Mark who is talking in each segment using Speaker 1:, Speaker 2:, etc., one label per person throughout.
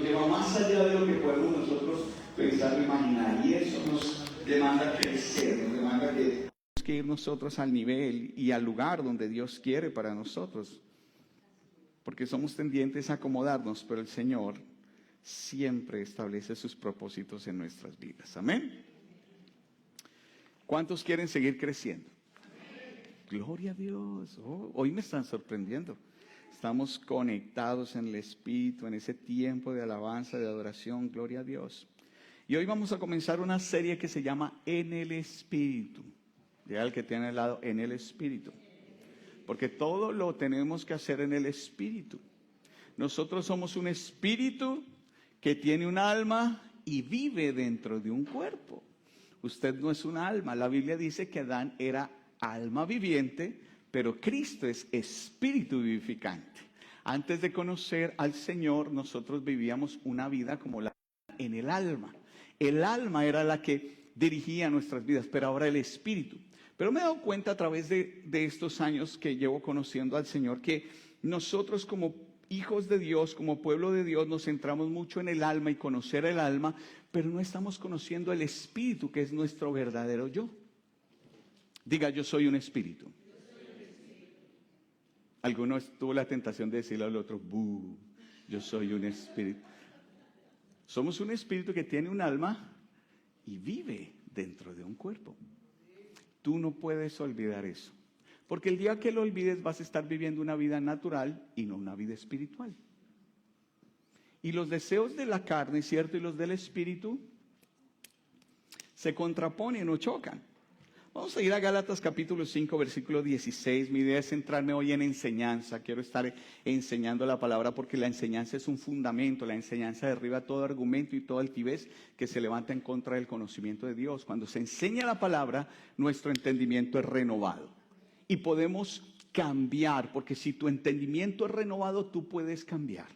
Speaker 1: lleva más allá de lo que podemos nosotros pensar o imaginar, y eso nos demanda crecer, nos demanda que tenemos que ir nosotros al nivel y al lugar donde Dios quiere para nosotros, porque somos tendientes a acomodarnos, pero el Señor siempre establece sus propósitos en nuestras vidas. Amén. ¿Cuántos quieren seguir creciendo? Gloria a Dios. Oh, hoy me están sorprendiendo. Estamos conectados en el Espíritu, en ese tiempo de alabanza, de adoración. Gloria a Dios. Y hoy vamos a comenzar una serie que se llama En el Espíritu. Diga al que tiene al lado, en el Espíritu. Porque todo lo tenemos que hacer en el Espíritu. Nosotros somos un espíritu que tiene un alma y vive dentro de un cuerpo. Usted no es un alma. La Biblia dice que Adán era alma viviente, pero Cristo es espíritu vivificante. Antes de conocer al Señor, nosotros vivíamos una vida como la en el alma. El alma era la que dirigía nuestras vidas, pero ahora el espíritu. Pero me he dado cuenta a través de estos años que llevo conociendo al Señor, que nosotros como hijos de Dios, como pueblo de Dios, nos centramos mucho en el alma y conocer el alma, pero no estamos conociendo el espíritu, que es nuestro verdadero yo. Diga, yo soy un espíritu. Alguno tuvo la tentación de decirle al otro, "Bú, yo soy un espíritu". Somos un espíritu que tiene un alma y vive dentro de un cuerpo. Tú no puedes olvidar eso. Porque el día que lo olvides vas a estar viviendo una vida natural y no una vida espiritual. Y los deseos de la carne, ¿cierto? Y los del espíritu se contraponen o chocan. Vamos a ir a Gálatas capítulo 5, versículo 16. Mi idea es centrarme hoy en enseñanza. Quiero estar enseñando la palabra porque la enseñanza es un fundamento. La enseñanza derriba todo argumento y todo altivez que se levanta en contra del conocimiento de Dios. Cuando se enseña la palabra, nuestro entendimiento es renovado. Y podemos cambiar, porque si tu entendimiento es renovado, tú puedes cambiar.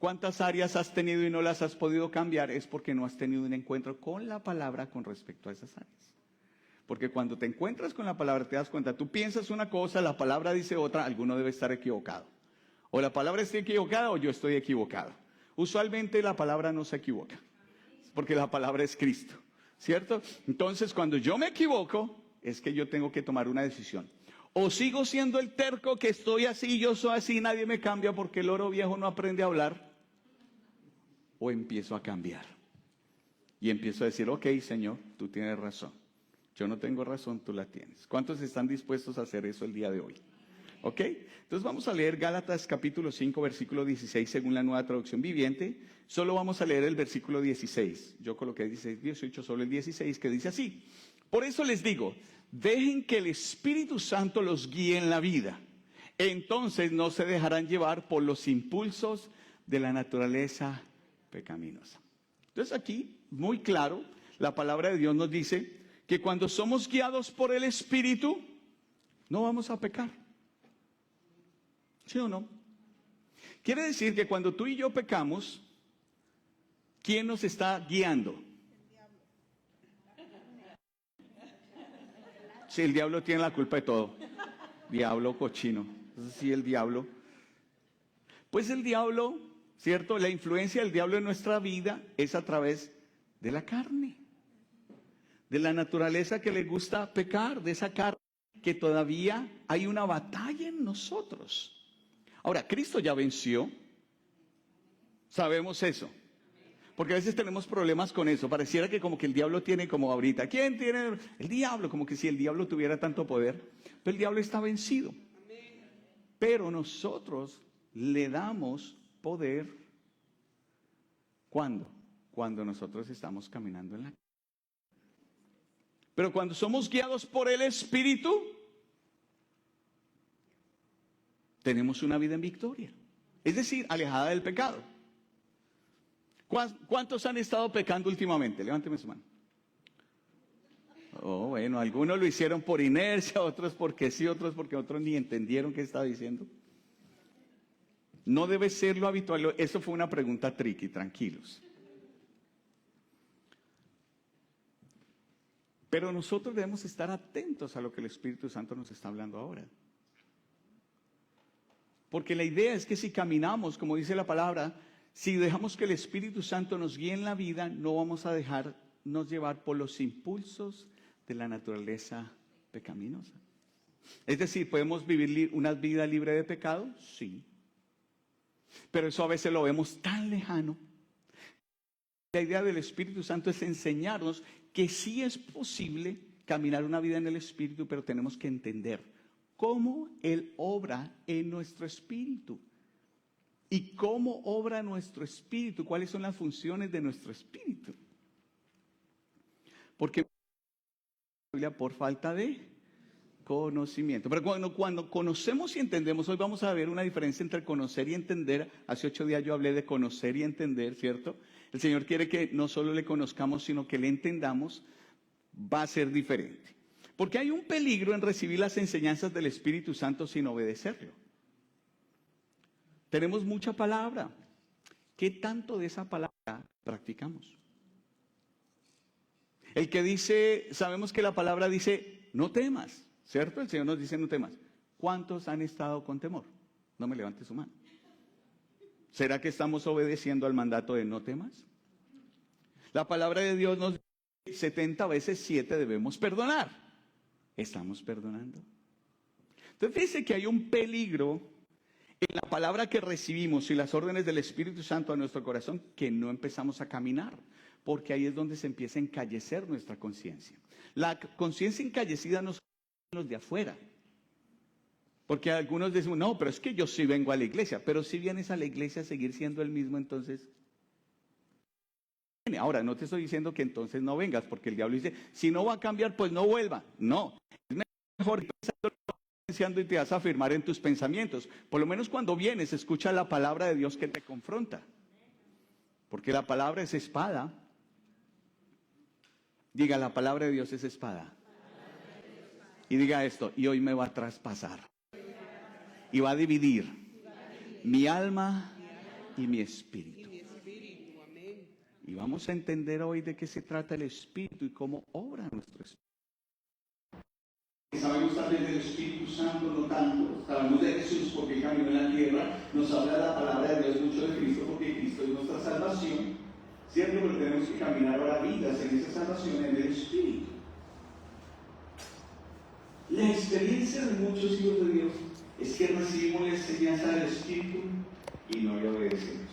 Speaker 1: ¿Cuántas áreas has tenido y no las has podido cambiar? Es porque no has tenido un encuentro con la palabra con respecto a esas áreas. Porque cuando te encuentras con la palabra te das cuenta, tú piensas una cosa, la palabra dice otra, alguno debe estar equivocado. O la palabra está equivocada o yo estoy equivocado. Usualmente la palabra no se equivoca, porque la palabra es Cristo, ¿cierto? Entonces cuando yo me equivoco, es que yo tengo que tomar una decisión. O sigo siendo el terco que estoy así, yo soy así, nadie me cambia porque el oro viejo no aprende a hablar. O empiezo a cambiar. Y empiezo a decir, ok, Señor, tú tienes razón. Yo no tengo razón, tú la tienes. ¿Cuántos están dispuestos a hacer eso el día de hoy? ¿Ok? Entonces vamos a leer Gálatas capítulo 5, versículo 16, según la Nueva Traducción Viviente. Solo vamos a leer el versículo 16. Yo coloqué 16, 18, solo el 16, que dice así. Por eso les digo, dejen que el Espíritu Santo los guíe en la vida. Entonces no se dejarán llevar por los impulsos de la naturaleza pecaminosa. Entonces aquí, muy claro, la palabra de Dios nos dice que cuando somos guiados por el Espíritu, no vamos a pecar. ¿Sí o no? Quiere decir que cuando tú y yo pecamos, ¿quién nos está guiando? Sí, el diablo tiene la culpa de todo. Diablo cochino. Entonces, sí, el diablo. Pues el diablo, ¿cierto? La influencia del diablo en nuestra vida es a través de la carne. De la naturaleza que le gusta pecar, de esa carne que todavía hay una batalla en nosotros. Ahora, Cristo ya venció. Sabemos eso. Porque a veces tenemos problemas con eso. Pareciera que como que el diablo tiene como ahorita. ¿Quién tiene? El diablo, como que si el diablo tuviera tanto poder. Pero el diablo está vencido. Pero nosotros le damos poder. ¿Cuándo? Cuando nosotros estamos caminando en la calle. Pero cuando somos guiados por el Espíritu, tenemos una vida en victoria. Es decir, alejada del pecado. ¿Cuántos han estado pecando últimamente? Levánteme su mano. Oh, bueno, algunos lo hicieron por inercia, otros porque sí, otros porque otros ni entendieron qué estaba diciendo. No debe ser lo habitual. Eso fue una pregunta tricky, tranquilos. Pero nosotros debemos estar atentos a lo que el Espíritu Santo nos está hablando ahora. Porque la idea es que si caminamos, como dice la palabra, Si dejamos que el Espíritu Santo nos guíe en la vida, no vamos a dejarnos llevar por los impulsos de la naturaleza pecaminosa. Es decir, ¿podemos vivir una vida libre de pecado? Sí. Pero eso a veces lo vemos tan lejano. La idea del Espíritu Santo es enseñarnos que sí es posible caminar una vida en el Espíritu, pero tenemos que entender cómo Él obra en nuestro espíritu. ¿Y cómo obra nuestro espíritu? ¿Cuáles son las funciones de nuestro espíritu? Porque por falta de conocimiento. Pero cuando conocemos y entendemos, hoy vamos a ver una diferencia entre conocer y entender. Hace 8 días yo hablé de conocer y entender, ¿cierto? El Señor quiere que no solo le conozcamos, sino que le entendamos. Va a ser diferente. Porque hay un peligro en recibir las enseñanzas del Espíritu Santo sin obedecerlo. Tenemos mucha palabra. ¿Qué tanto de esa palabra practicamos? El que dice, sabemos que la palabra dice, no temas, ¿cierto? El Señor nos dice, no temas. ¿Cuántos han estado con temor? No me levante su mano. ¿Será que estamos obedeciendo al mandato de no temas? La palabra de Dios nos dice 70 veces 7 debemos perdonar. ¿Estamos perdonando? Entonces fíjense que hay un peligro en la palabra que recibimos y las órdenes del Espíritu Santo a nuestro corazón, que no empezamos a caminar, porque ahí es donde se empieza a encallecer nuestra conciencia. La conciencia encallecida no son los de afuera, porque algunos dicen, no, pero es que yo sí vengo a la iglesia, pero si vienes a la iglesia a seguir siendo el mismo, entonces... Ahora, no te estoy diciendo que entonces no vengas, porque el diablo dice, si no va a cambiar, pues no vuelva. No, es mejor y te vas a afirmar en tus pensamientos. Por lo menos cuando vienes, escucha la palabra de Dios que te confronta. Porque la palabra es espada. Diga, la palabra de Dios es espada. Y diga esto, y hoy me va a traspasar. Y va a dividir mi alma y mi espíritu. Y vamos a entender hoy de qué se trata el espíritu y cómo obra nuestro espíritu. Sabemos también del Espíritu Santo, no tanto. Sabemos de Jesús porque caminó en la tierra. Nos habla la palabra de Dios mucho de Cristo porque Cristo es nuestra salvación. Cierto, pero tenemos que caminar ahora vidas en esa salvación en el Espíritu. La experiencia de muchos hijos de Dios es que recibimos la enseñanza del Espíritu y no le obedecemos.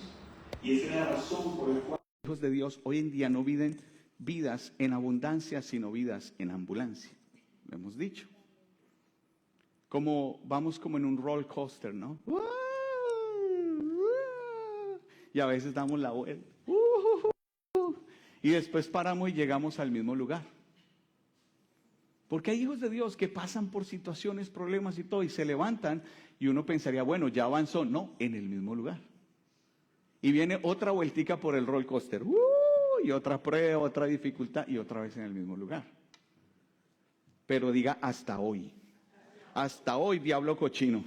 Speaker 1: Y esa es la razón por la cual los hijos de Dios hoy en día no viven vidas en abundancia, sino vidas en ambulancia. Lo hemos dicho. Vamos como en un roller coaster, ¿no? Y a veces damos la vuelta. Y después paramos y llegamos al mismo lugar. Porque hay hijos de Dios que pasan por situaciones, problemas y todo, y se levantan, y uno pensaría, bueno, ya avanzó. No, en el mismo lugar. Y viene otra vueltica por el roller coaster. Y otra prueba, otra dificultad, y otra vez en el mismo lugar. Pero diga hasta hoy. Hasta hoy, diablo cochino.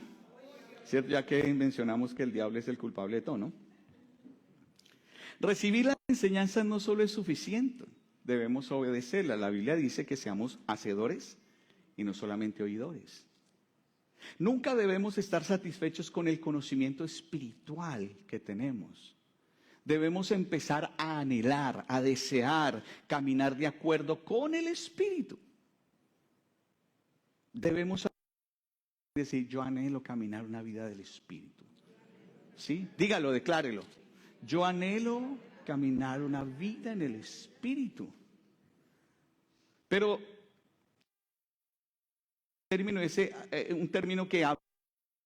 Speaker 1: ¿Cierto? Ya que mencionamos que el diablo es el culpable de todo, ¿no? Recibir las enseñanzas no solo es suficiente, debemos obedecerlas. La Biblia dice que seamos hacedores y no solamente oidores. Nunca debemos estar satisfechos con el conocimiento espiritual que tenemos. Debemos empezar a anhelar, a desear, caminar de acuerdo con el Espíritu. Debemos decir, yo anhelo caminar una vida del Espíritu. ¿Sí? Dígalo, declárelo. Yo anhelo caminar una vida en el Espíritu. Pero un término que habla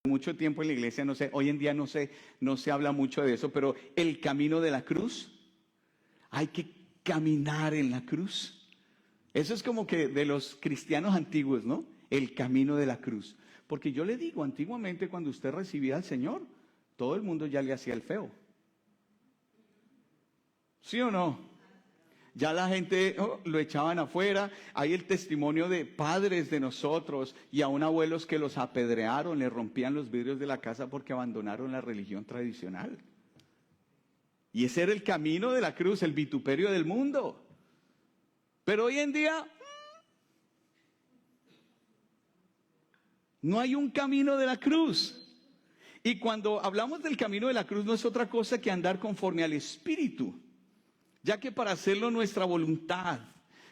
Speaker 1: mucho tiempo en la iglesia, no sé, hoy en día no se habla mucho de eso, pero el camino de la cruz. Hay que caminar en la cruz. Eso es como que de los cristianos antiguos, ¿no? El camino de la cruz. Porque yo le digo, antiguamente cuando usted recibía al Señor, todo el mundo ya le hacía el feo. ¿Sí o no? Ya la gente lo echaban afuera. Hay el testimonio de padres de nosotros y aún abuelos que los apedrearon, le rompían los vidrios de la casa porque abandonaron la religión tradicional. Y ese era el camino de la cruz, el vituperio del mundo. Pero hoy en día no hay un camino de la cruz. Y cuando hablamos del camino de la cruz no es otra cosa que andar conforme al Espíritu, ya que para hacerlo nuestra voluntad,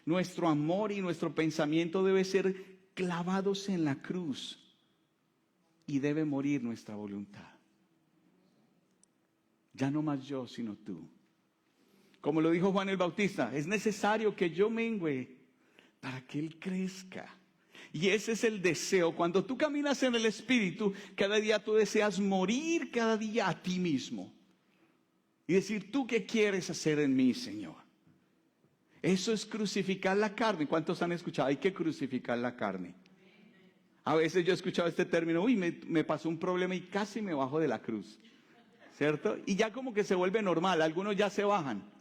Speaker 1: nuestro amor y nuestro pensamiento debe ser clavados en la cruz y debe morir nuestra voluntad. Ya no más yo, sino tú. Como lo dijo Juan el Bautista, es necesario que yo mengüe para que Él crezca. Y ese es el deseo. Cuando tú caminas en el Espíritu, cada día tú deseas morir cada día a ti mismo. Y decir, ¿tú qué quieres hacer en mí, Señor? Eso es crucificar la carne. ¿Cuántos han escuchado? Hay que crucificar la carne. A veces yo he escuchado este término, uy, me pasó un problema y casi me bajo de la cruz. ¿Cierto? Y ya como que se vuelve normal, algunos ya se bajan.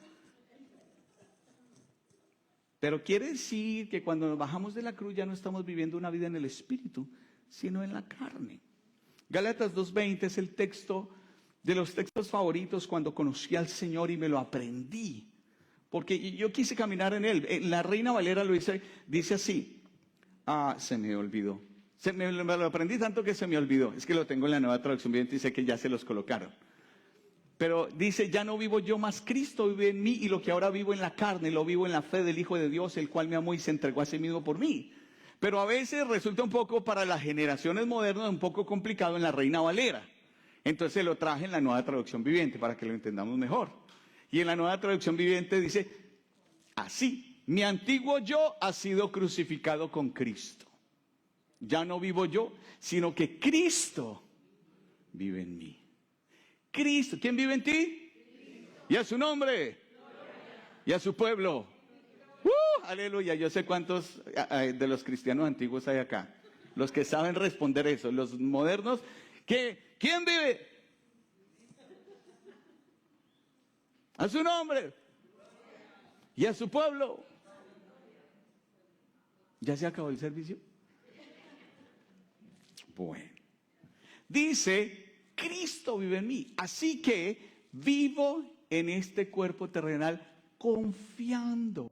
Speaker 1: Pero quiere decir que cuando nos bajamos de la cruz ya no estamos viviendo una vida en el Espíritu, sino en la carne. Gálatas 2:20 es el texto de los textos favoritos cuando conocí al Señor y me lo aprendí. Porque yo quise caminar en Él. En la Reina Valera lo dice así. Se me olvidó. Me lo aprendí tanto que se me olvidó. Es que lo tengo en la Nueva Traducción Viviente y sé que ya se los colocaron. Pero dice, ya no vivo yo, más Cristo vive en mí, y lo que ahora vivo en la carne, lo vivo en la fe del Hijo de Dios, el cual me amó y se entregó a sí mismo por mí. Pero a veces resulta un poco, para las generaciones modernas, un poco complicado en la Reina Valera. Entonces lo traje en la Nueva Traducción Viviente para que lo entendamos mejor. Y en la Nueva Traducción Viviente dice, así, mi antiguo yo ha sido crucificado con Cristo. Ya no vivo yo, sino que Cristo vive en mí. Cristo, ¿quién vive en ti? Cristo. Y a su nombre. Gloria. Y a su pueblo. Aleluya, yo sé cuántos de los cristianos antiguos hay acá. Los que saben responder eso, los modernos, ¿quién vive? A su nombre. Y a su pueblo. ¿Ya se acabó el servicio? Bueno. Dice, Cristo vive en mí, así que vivo en este cuerpo terrenal confiando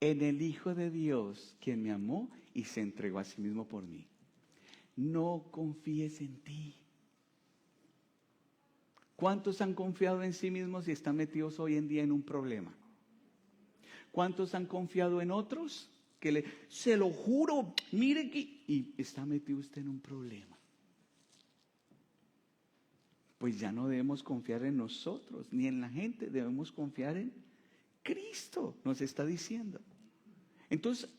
Speaker 1: en el Hijo de Dios, quien me amó y se entregó a sí mismo por mí. No confíes en ti. ¿Cuántos han confiado en sí mismos y están metidos hoy en día en un problema? ¿Cuántos han confiado en otros? Se lo juro, mire que... Y está metido usted en un problema. Pues ya no debemos confiar en nosotros, ni en la gente, debemos confiar en Cristo, nos está diciendo. Entonces,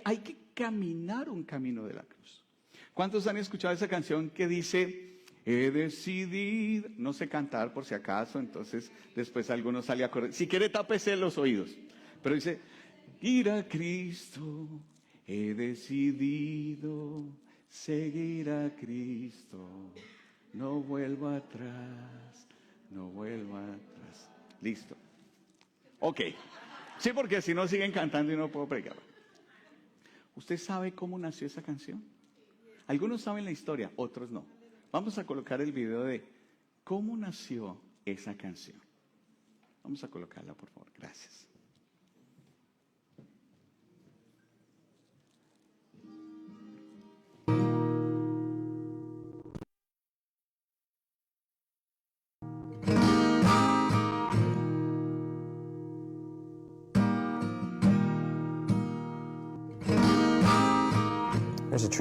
Speaker 1: hay que caminar un camino de la cruz. ¿Cuántos han escuchado esa canción que dice, he decidido, no sé cantar por si acaso, entonces después alguno sale a correr, si quiere tápese los oídos, pero dice, ir a Cristo, he decidido seguir a Cristo. No vuelvo atrás, no vuelvo atrás. Listo. Ok. Sí, porque si no siguen cantando y no puedo predicar. ¿Usted sabe cómo nació esa canción? Algunos saben la historia, otros no. Vamos a colocar el video de cómo nació esa canción. Vamos a colocarla, por favor. Gracias.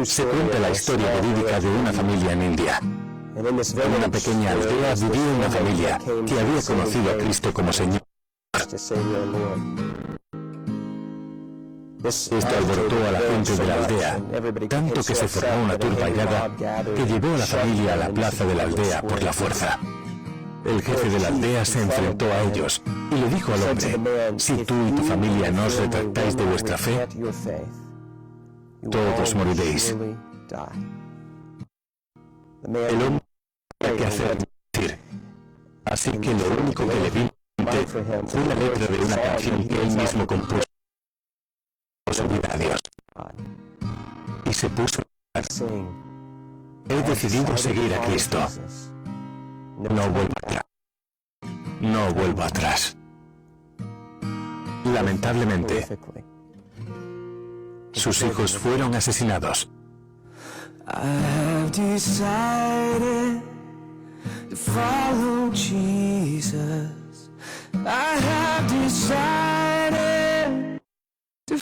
Speaker 2: Se cuenta la historia verídica de una familia en India. En una pequeña aldea vivía una familia que había conocido a Cristo como Señor. Esto alborotó a la gente de la aldea, tanto que se formó una turba airada que llevó a la familia a la plaza de la aldea por la fuerza. El jefe de la aldea se enfrentó a ellos y le dijo al hombre, si tú y tu familia no os retractáis de vuestra fe, todos moriréis. El hombre tenía que hacer decir. Así que lo único que le vino a la mente fue la letra de una canción que él mismo compuso sobre a Dios. Y se puso a cantar. He decidido seguir a Cristo. No vuelvo atrás. No vuelvo atrás. Lamentablemente, sus hijos fueron asesinados.
Speaker 3: I have decided to follow Jesus. I have decided to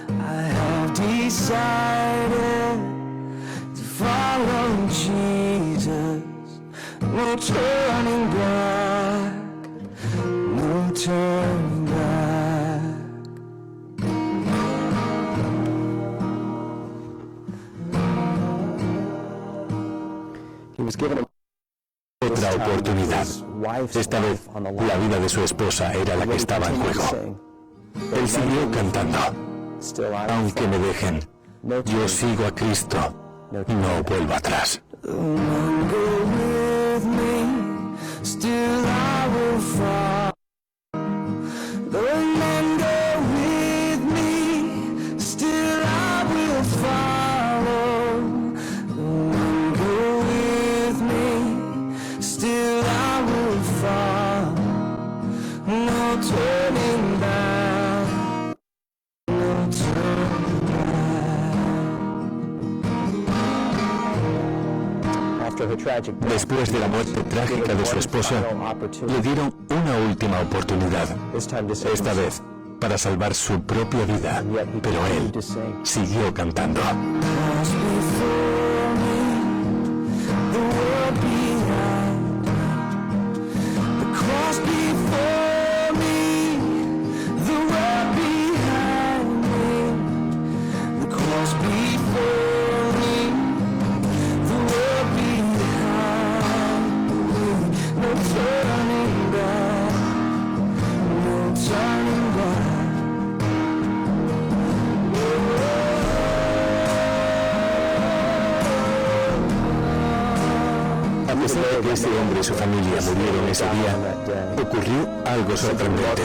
Speaker 3: I have decided to follow Jesus. No turning back, no turning back. He was given
Speaker 2: Otra oportunidad. Esta vez, la vida de su esposa era la que estaba en juego. Él siguió cantando. Aunque me dejen, yo sigo a Cristo. No vuelvo atrás.
Speaker 3: Still I will fall. The men go with me. Still I will follow. The men go with me. Still I will follow. No turning back. No turning back. After her tragic death,
Speaker 2: Después de la muerte trágica de su esposa, le dieron una última oportunidad, esta vez para salvar su propia vida, pero él siguió cantando.
Speaker 3: Cross before me, the world behind me. The cross before me, the world behind me. The cross before me, the world behind me. No turning back, no turning back.
Speaker 2: A pesar de que ese hombre y su familia murieron ese día, ocurrió algo sorprendente.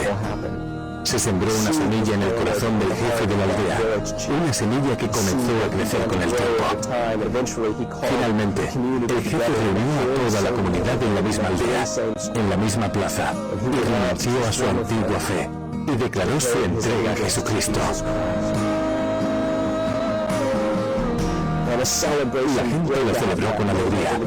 Speaker 2: Se sembró una semilla en el corazón del jefe de la aldea, una semilla que comenzó a crecer con el tiempo. Finalmente, el jefe reunió a toda la comunidad en la misma aldea, en la misma plaza, y renunció a su antigua fe, y declaró su entrega a Jesucristo. La gente lo celebró con alegría, y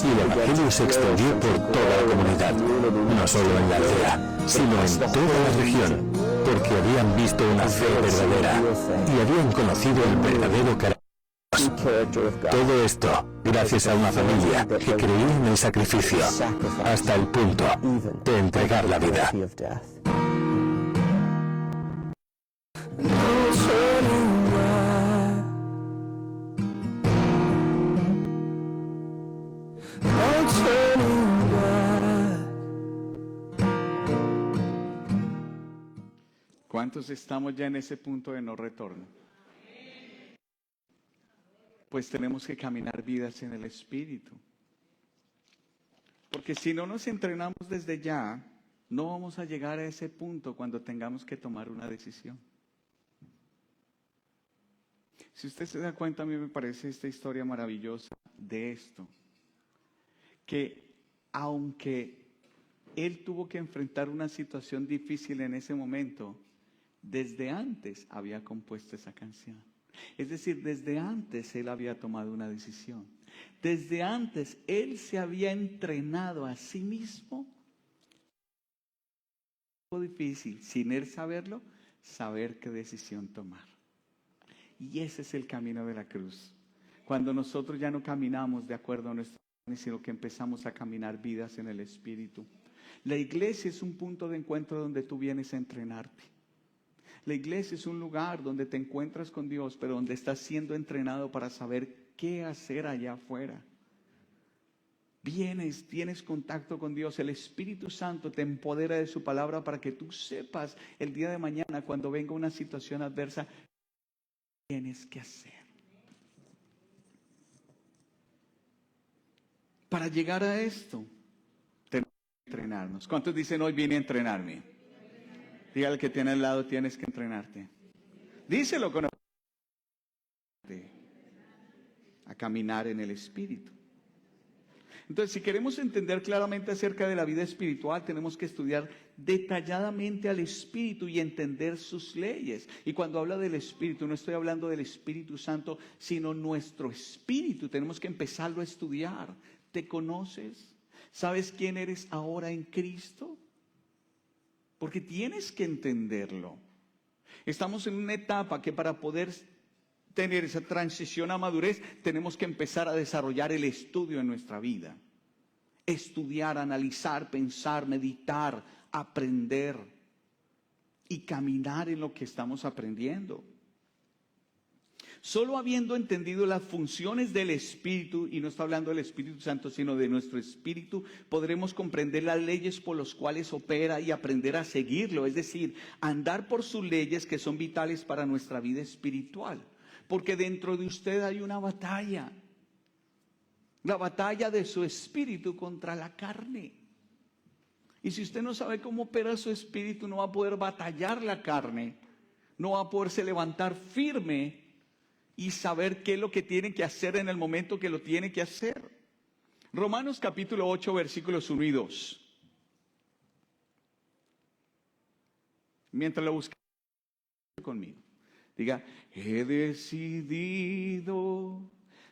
Speaker 2: el evangelio se extendió por toda la comunidad, no solo en la aldea, sino en toda la región, porque habían visto una fe verdadera y habían conocido el verdadero carácter de Dios. Todo esto gracias a una familia que creía en el sacrificio hasta el punto de entregar la vida.
Speaker 1: ¿Cuántos estamos ya en ese punto de no retorno? Pues tenemos que caminar vidas en el Espíritu. Porque si no nos entrenamos desde ya, no vamos a llegar a ese punto cuando tengamos que tomar una decisión. Si usted se da cuenta, a mí me parece esta historia maravillosa de esto. Que aunque él tuvo que enfrentar una situación difícil en ese momento, desde antes había compuesto esa canción. Es decir, desde antes él había tomado una decisión. Desde antes él se había entrenado a sí mismo. Fue difícil, sin él saberlo, saber qué decisión tomar. Y ese es el camino de la cruz. Cuando nosotros ya no caminamos de acuerdo a nuestros planes, sino que empezamos a caminar vidas en el Espíritu. La iglesia es un punto de encuentro donde tú vienes a entrenarte. La iglesia es un lugar donde te encuentras con Dios, pero donde estás siendo entrenado para saber qué hacer allá afuera. Vienes, tienes contacto con Dios, el Espíritu Santo te empodera de su palabra para que tú sepas el día de mañana cuando venga una situación adversa, ¿qué tienes que hacer? Para llegar a esto, tenemos que entrenarnos. ¿Cuántos dicen hoy vine a entrenarme? Dígale al que tiene al lado, tienes que entrenarte. Díselo con a caminar en el Espíritu. Entonces, si queremos entender claramente acerca de la vida espiritual, tenemos que estudiar detalladamente al Espíritu y entender sus leyes. Y cuando habla del Espíritu, no estoy hablando del Espíritu Santo, sino nuestro espíritu. Tenemos que empezarlo a estudiar. ¿Te conoces? ¿Sabes quién eres ahora en Cristo? Porque tienes que entenderlo. Estamos en una etapa que para poder tener esa transición a madurez, tenemos que empezar a desarrollar el estudio en nuestra vida. Estudiar, analizar, pensar, meditar, aprender y caminar en lo que estamos aprendiendo. Solo habiendo entendido las funciones del Espíritu, y no está hablando del Espíritu Santo, sino de nuestro Espíritu, podremos comprender las leyes por las cuales opera y aprender a seguirlo, es decir, andar por sus leyes que son vitales para nuestra vida espiritual. Porque dentro de usted hay una batalla. La batalla de su espíritu contra la carne. Y si usted no sabe cómo opera su espíritu, no va a poder batallar la carne. No va a poderse levantar firme y saber qué es lo que tiene que hacer en el momento que lo tiene que hacer. Romanos capítulo 8, versículos 1 y 2. Mientras lo busca conmigo. Diga, he decidido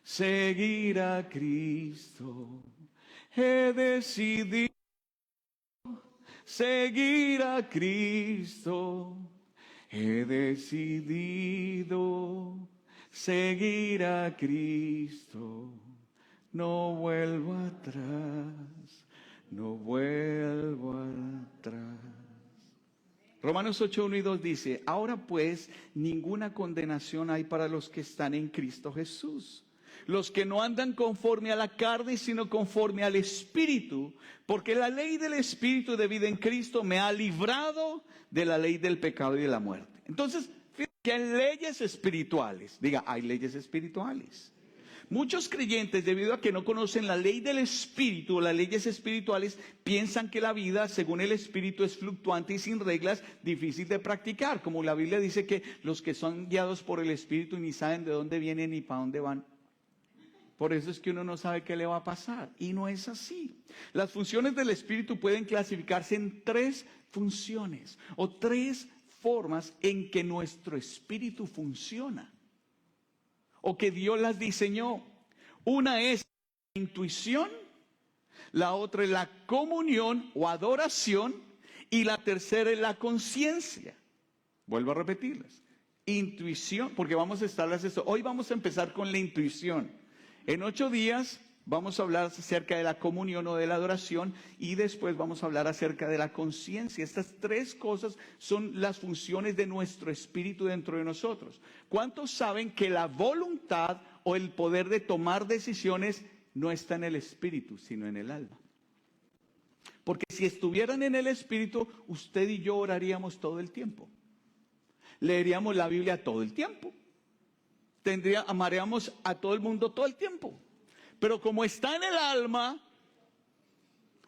Speaker 1: seguir a Cristo. He decidido seguir a Cristo. He decidido seguir a Cristo. No vuelvo atrás. No vuelvo atrás. Romanos 8, 1 y 2 dice, ahora pues ninguna condenación hay para los que están en Cristo Jesús. Los que no andan conforme a la carne, sino conforme al Espíritu. Porque la ley del Espíritu de vida en Cristo me ha librado de la ley del pecado y de la muerte. Entonces, fíjense que hay leyes espirituales. Diga, hay leyes espirituales. Muchos creyentes, debido a que no conocen la ley del Espíritu o las leyes espirituales, piensan que la vida, según el Espíritu, es fluctuante y sin reglas, difícil de practicar. Como la Biblia dice que los que son guiados por el Espíritu ni saben de dónde vienen ni para dónde van. Por eso es que uno no sabe qué le va a pasar. Y no es así. Las funciones del Espíritu pueden clasificarse en 3 funciones o 3 formas en que nuestro espíritu funciona. O que Dios las diseñó. Una es la intuición, la otra es la comunión o adoración y la tercera es la conciencia. Vuelvo a repetirlas. Intuición, porque vamos a estarlas esto. Hoy vamos a empezar con la intuición. En 8 días vamos a hablar acerca de la comunión o de la adoración y después vamos a hablar acerca de la conciencia. Estas 3 cosas son las funciones de nuestro espíritu dentro de nosotros. ¿Cuántos saben que la voluntad o el poder de tomar decisiones no está en el espíritu, sino en el alma? Porque si estuvieran en el espíritu, usted y yo oraríamos todo el tiempo. Leeríamos la Biblia todo el tiempo. Amaríamos a todo el mundo todo el tiempo. Pero como está en el alma,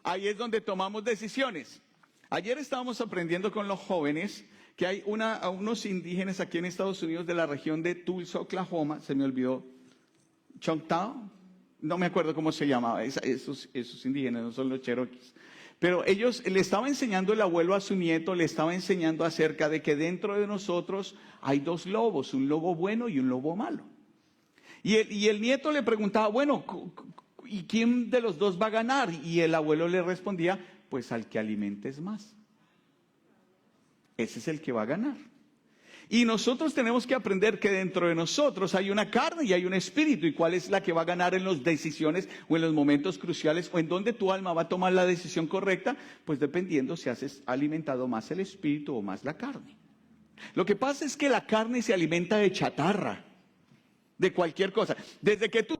Speaker 1: ahí es donde tomamos decisiones. Ayer estábamos aprendiendo con los jóvenes que hay unos indígenas aquí en Estados Unidos de la región de Tulsa, Oklahoma, se me olvidó, Choctaw, no me acuerdo cómo se llamaba, esos indígenas, no son los cherokees. Pero ellos, le estaba enseñando el abuelo a su nieto, le estaba enseñando acerca de que dentro de nosotros hay 2 lobos, un lobo bueno y un lobo malo. Y el nieto le preguntaba, bueno, ¿y quién de los 2 va a ganar? Y el abuelo le respondía, pues al que alimentes más. Ese es el que va a ganar. Y nosotros tenemos que aprender que dentro de nosotros hay una carne y hay un espíritu. ¿Y cuál es la que va a ganar en las decisiones o en los momentos cruciales o en donde tu alma va a tomar la decisión correcta? Pues dependiendo si has alimentado más el espíritu o más la carne. Lo que pasa es que la carne se alimenta de chatarra, de cualquier cosa. Desde que tú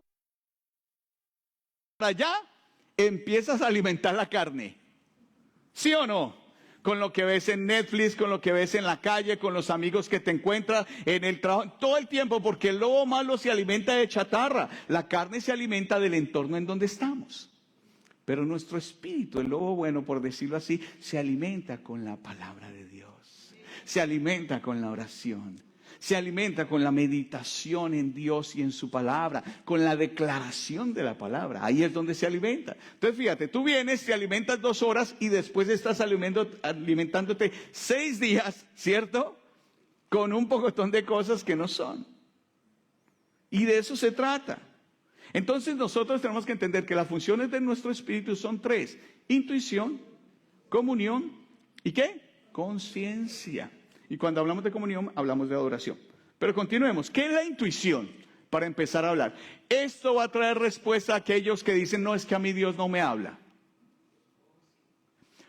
Speaker 1: para allá empiezas a alimentar la carne. ¿Sí o no? Con lo que ves en Netflix, con lo que ves en la calle, con los amigos que te encuentras en el trabajo, todo el tiempo, porque el lobo malo se alimenta de chatarra. La carne se alimenta del entorno en donde estamos. Pero nuestro espíritu, el lobo bueno, por decirlo así, se alimenta con la palabra de Dios. Se alimenta con la oración. Se alimenta con la meditación en Dios y en su palabra, con la declaración de la palabra. Ahí es donde se alimenta. Entonces fíjate, tú vienes, te alimentas 2 horas y después estás alimentándote 6 días, ¿cierto? Con un pocotón de cosas que no son. Y de eso se trata. Entonces nosotros tenemos que entender que las funciones de nuestro espíritu son 3. Intuición, comunión y ¿qué? Conciencia. Y cuando hablamos de comunión, hablamos de adoración. Pero continuemos. ¿Qué es la intuición? Para empezar a hablar. Esto va a traer respuesta a aquellos que dicen, no, es que a mí Dios no me habla.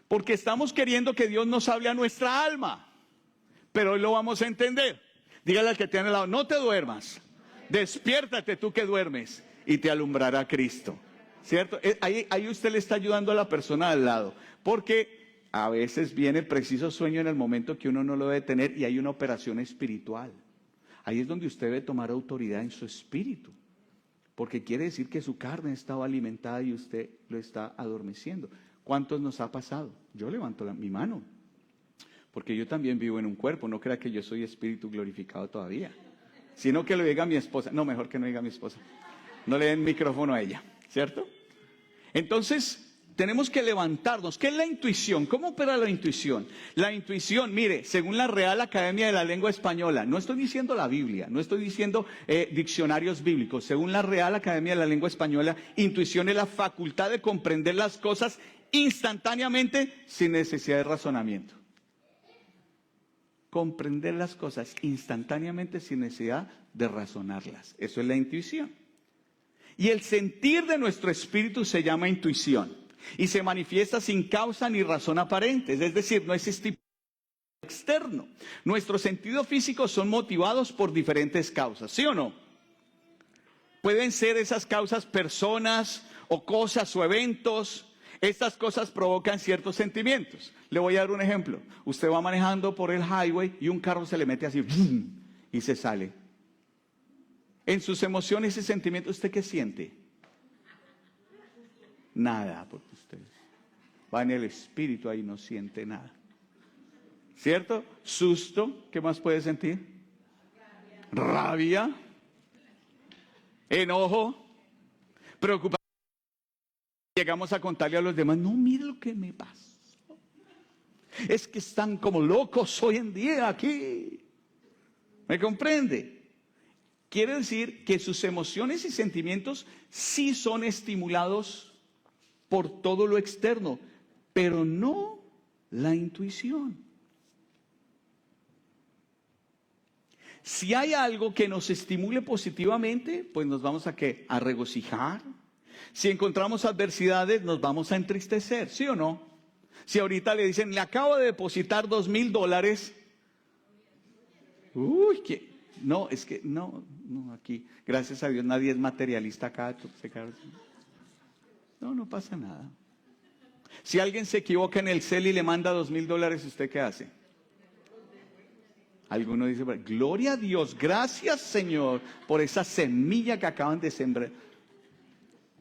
Speaker 1: Porque estamos queriendo que Dios nos hable a nuestra alma. Pero hoy lo vamos a entender. Dígale al que tiene al lado, no te duermas. Despiértate tú que duermes y te alumbrará Cristo. ¿Cierto? Ahí usted le está ayudando a la persona al lado. Porque a veces viene preciso sueño en el momento que uno no lo debe tener y hay una operación espiritual. Ahí es donde usted debe tomar autoridad en su espíritu. Porque quiere decir que su carne estaba alimentada y usted lo está adormeciendo. ¿Cuántos nos ha pasado? Yo levanto mi mano. Porque yo también vivo en un cuerpo. No crea que yo soy espíritu glorificado todavía. Sino que lo diga mi esposa. No, mejor que no diga mi esposa. No le den micrófono a ella. ¿Cierto? Entonces tenemos que levantarnos. ¿Qué es la intuición? ¿Cómo opera la intuición? La intuición, mire, según la Real Academia de la Lengua Española, no estoy diciendo la Biblia, no estoy diciendo diccionarios bíblicos. Según la Real Academia de la Lengua Española, intuición es la facultad de comprender las cosas instantáneamente sin necesidad de razonamiento. Comprender las cosas instantáneamente sin necesidad de razonarlas. Eso es la intuición. Y el sentir de nuestro espíritu se llama intuición. Y se manifiesta sin causa ni razón aparentes, es decir, no es estipulado externo. Nuestros sentidos físicos son motivados por diferentes causas, ¿sí o no? Pueden ser esas causas personas o cosas o eventos. Estas cosas provocan ciertos sentimientos. Le voy a dar un ejemplo. Usted va manejando por el highway y un carro se le mete así y se sale. En sus emociones y sentimientos, ¿usted qué siente? Nada, porque usted va en el espíritu, ahí no siente nada. ¿Cierto? Susto, ¿qué más puede sentir? Rabia, enojo, preocupación. Llegamos a contarle a los demás, no, mire lo que me pasó. Es que están como locos hoy en día aquí. ¿Me comprende? Quiere decir que sus emociones y sentimientos sí son estimulados por todo lo externo, pero no la intuición. Si hay algo que nos estimule positivamente, pues nos vamos a ¿qué? A regocijar. Si encontramos adversidades, nos vamos a entristecer, ¿sí o no? Si ahorita le dicen, le acabo de depositar $2,000. Uy, ¿qué? No, es que no, aquí, gracias a Dios, nadie es materialista acá. No pasa nada. Si alguien se equivoca en el cel y le manda $2,000, ¿usted qué hace? Alguno dice, gloria a Dios, gracias Señor por esa semilla que acaban de sembrar.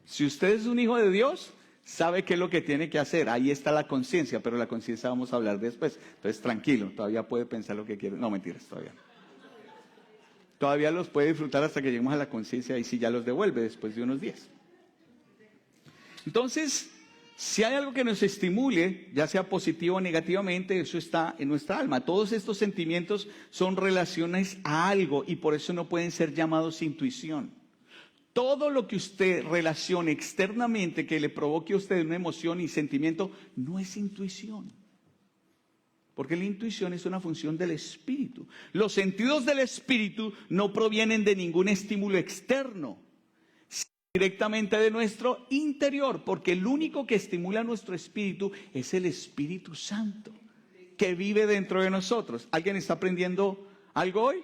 Speaker 1: Si usted es un hijo de Dios, sabe qué es lo que tiene que hacer. Ahí está la conciencia, pero la conciencia vamos a hablar después. Entonces tranquilo, todavía puede pensar lo que quiere. No, mentiras, todavía. Todavía los puede disfrutar hasta que lleguemos a la conciencia y sí ya los devuelve después de unos días. Entonces, si hay algo que nos estimule, ya sea positivo o negativamente, eso está en nuestra alma. Todos estos sentimientos son relaciones a algo y por eso no pueden ser llamados intuición. Todo lo que usted relacione externamente que le provoque a usted una emoción y sentimiento no es intuición. Porque la intuición es una función del espíritu. Los sentidos del espíritu no provienen de ningún estímulo externo, directamente de nuestro interior, porque el único que estimula nuestro espíritu es el Espíritu Santo, que vive dentro de nosotros. ¿Alguien está aprendiendo algo hoy?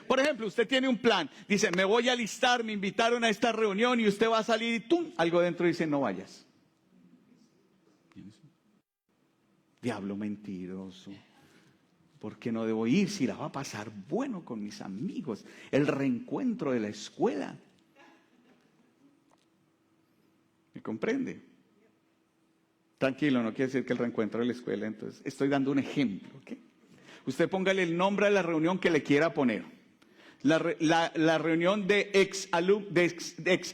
Speaker 1: Por ejemplo, usted tiene un plan, dice, me voy a alistar, me invitaron a esta reunión y usted va a salir y ¡tum! Algo dentro dice, no vayas. Diablo mentiroso. ¿Por qué no debo ir si la va a pasar bueno con mis amigos? El reencuentro de la escuela. ¿Me comprende? Tranquilo, no quiere decir que el reencuentro de la escuela, entonces estoy dando un ejemplo, ¿ok? Usted póngale el nombre a la reunión que le quiera poner. La reunión de ex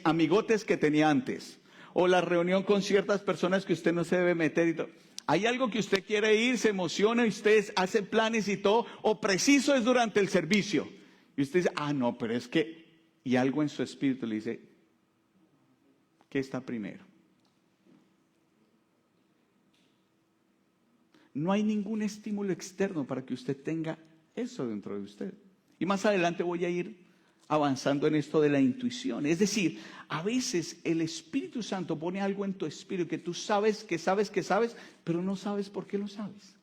Speaker 1: amigotes que tenía antes. O la reunión con ciertas personas que usted no se debe meter y todo. Hay algo que usted quiere ir, se emociona y usted hace planes y todo. O preciso es durante el servicio. Y usted dice, no, pero es que... Y algo en su espíritu le dice, ¿qué está primero? No hay ningún estímulo externo para que usted tenga eso dentro de usted. Y más adelante voy a ir avanzando en esto de la intuición. Es decir, a veces el Espíritu Santo pone algo en tu espíritu que tú sabes, pero no sabes por qué lo sabes.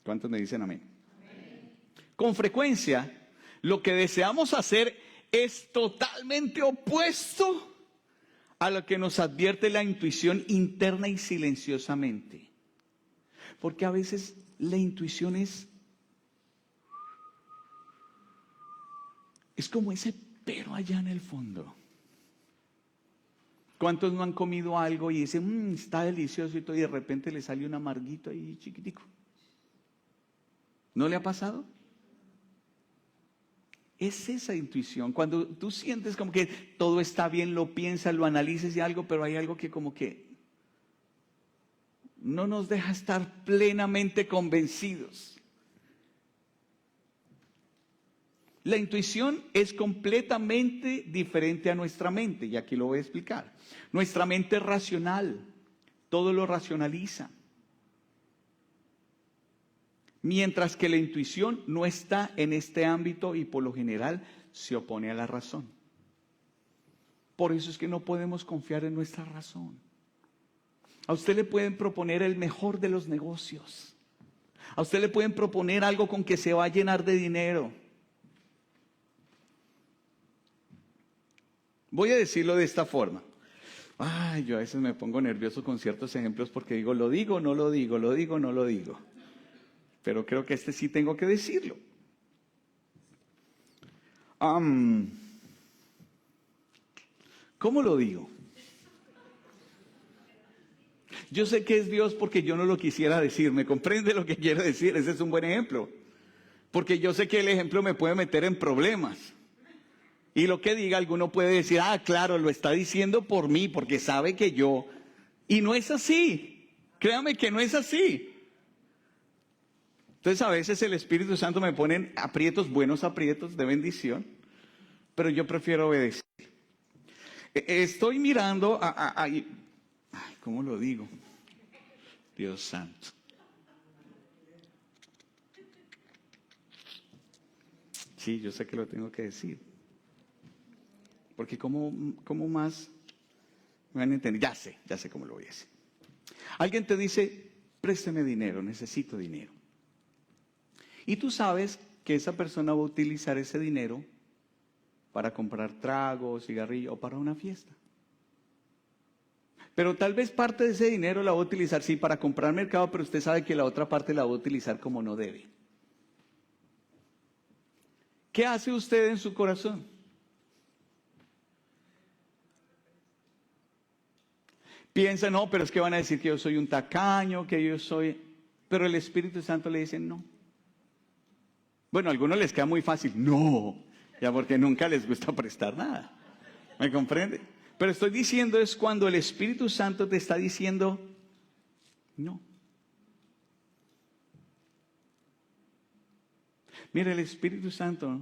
Speaker 1: ¿Cuántos me dicen amén? Amén. Con frecuencia, lo que deseamos hacer es totalmente opuesto a lo que nos advierte la intuición interna y silenciosamente. Porque a veces la intuición es como ese pero allá en el fondo. ¿Cuántos no han comido algo y dicen, está delicioso y todo, y de repente le sale un amarguito ahí chiquitico? ¿No le ha pasado? Es esa intuición, cuando tú sientes como que todo está bien, lo piensas, lo analices y algo, pero hay algo que como que no nos deja estar plenamente convencidos. La intuición es completamente diferente a nuestra mente, y aquí lo voy a explicar. Nuestra mente es racional, todo lo racionaliza. Mientras que la intuición no está en este ámbito y por lo general se opone a la razón. Por eso es que no podemos confiar en nuestra razón. A usted le pueden proponer el mejor de los negocios. A usted le pueden proponer algo con que se va a llenar de dinero. Voy a decirlo de esta forma. Yo a veces me pongo nervioso con ciertos ejemplos porque digo, lo digo, no lo digo, lo digo, no lo digo. Pero creo que este sí tengo que decirlo. ¿Cómo lo digo? Yo sé que es Dios porque yo no lo quisiera decir. ¿Me comprende lo que quiero decir? Ese es un buen ejemplo. Porque yo sé que el ejemplo me puede meter en problemas. Y lo que diga, alguno puede decir, claro, lo está diciendo por mí, porque sabe que yo... Y no es así. Créame que no es así. Entonces a veces el Espíritu Santo me pone en aprietos, buenos aprietos de bendición, pero yo prefiero obedecer. Estoy mirando ¿cómo lo digo? Dios santo. Sí, yo sé que lo tengo que decir. Porque ¿cómo más me van a entender? Ya sé cómo lo voy a decir. Alguien te dice, présteme dinero, necesito dinero. Y tú sabes que esa persona va a utilizar ese dinero para comprar tragos, cigarrillos o para una fiesta. Pero tal vez parte de ese dinero la va a utilizar, sí, para comprar mercado, pero usted sabe que la otra parte la va a utilizar como no debe. ¿Qué hace usted en su corazón? Piensa, no, pero es que van a decir que yo soy un tacaño, que yo soy... Pero el Espíritu Santo le dice no. Bueno, a algunos les queda muy fácil, no, ya porque nunca les gusta prestar nada. ¿Me comprende? Pero estoy diciendo es cuando el Espíritu Santo te está diciendo no. Mira, el Espíritu Santo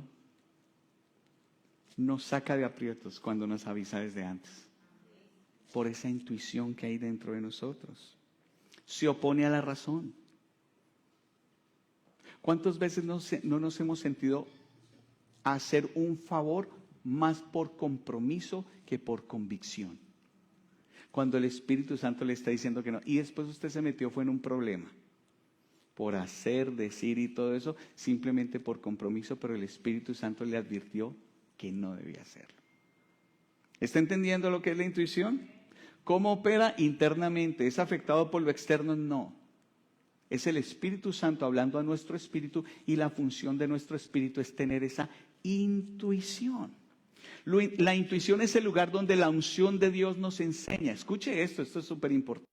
Speaker 1: nos saca de aprietos cuando nos avisa desde antes. Por esa intuición que hay dentro de nosotros. Se opone a la razón. ¿Cuántas veces no nos hemos sentido hacer un favor más por compromiso que por convicción? Cuando el Espíritu Santo le está diciendo que no. Y después usted se metió, fue en un problema. Por hacer, decir y todo eso, simplemente por compromiso, pero el Espíritu Santo le advirtió que no debía hacerlo. ¿Está entendiendo lo que es la intuición? ¿Cómo opera internamente? ¿Es afectado por lo externo? No. Es el Espíritu Santo hablando a nuestro espíritu y la función de nuestro espíritu es tener esa intuición. La intuición es el lugar donde la unción de Dios nos enseña. Escuche esto es súper importante.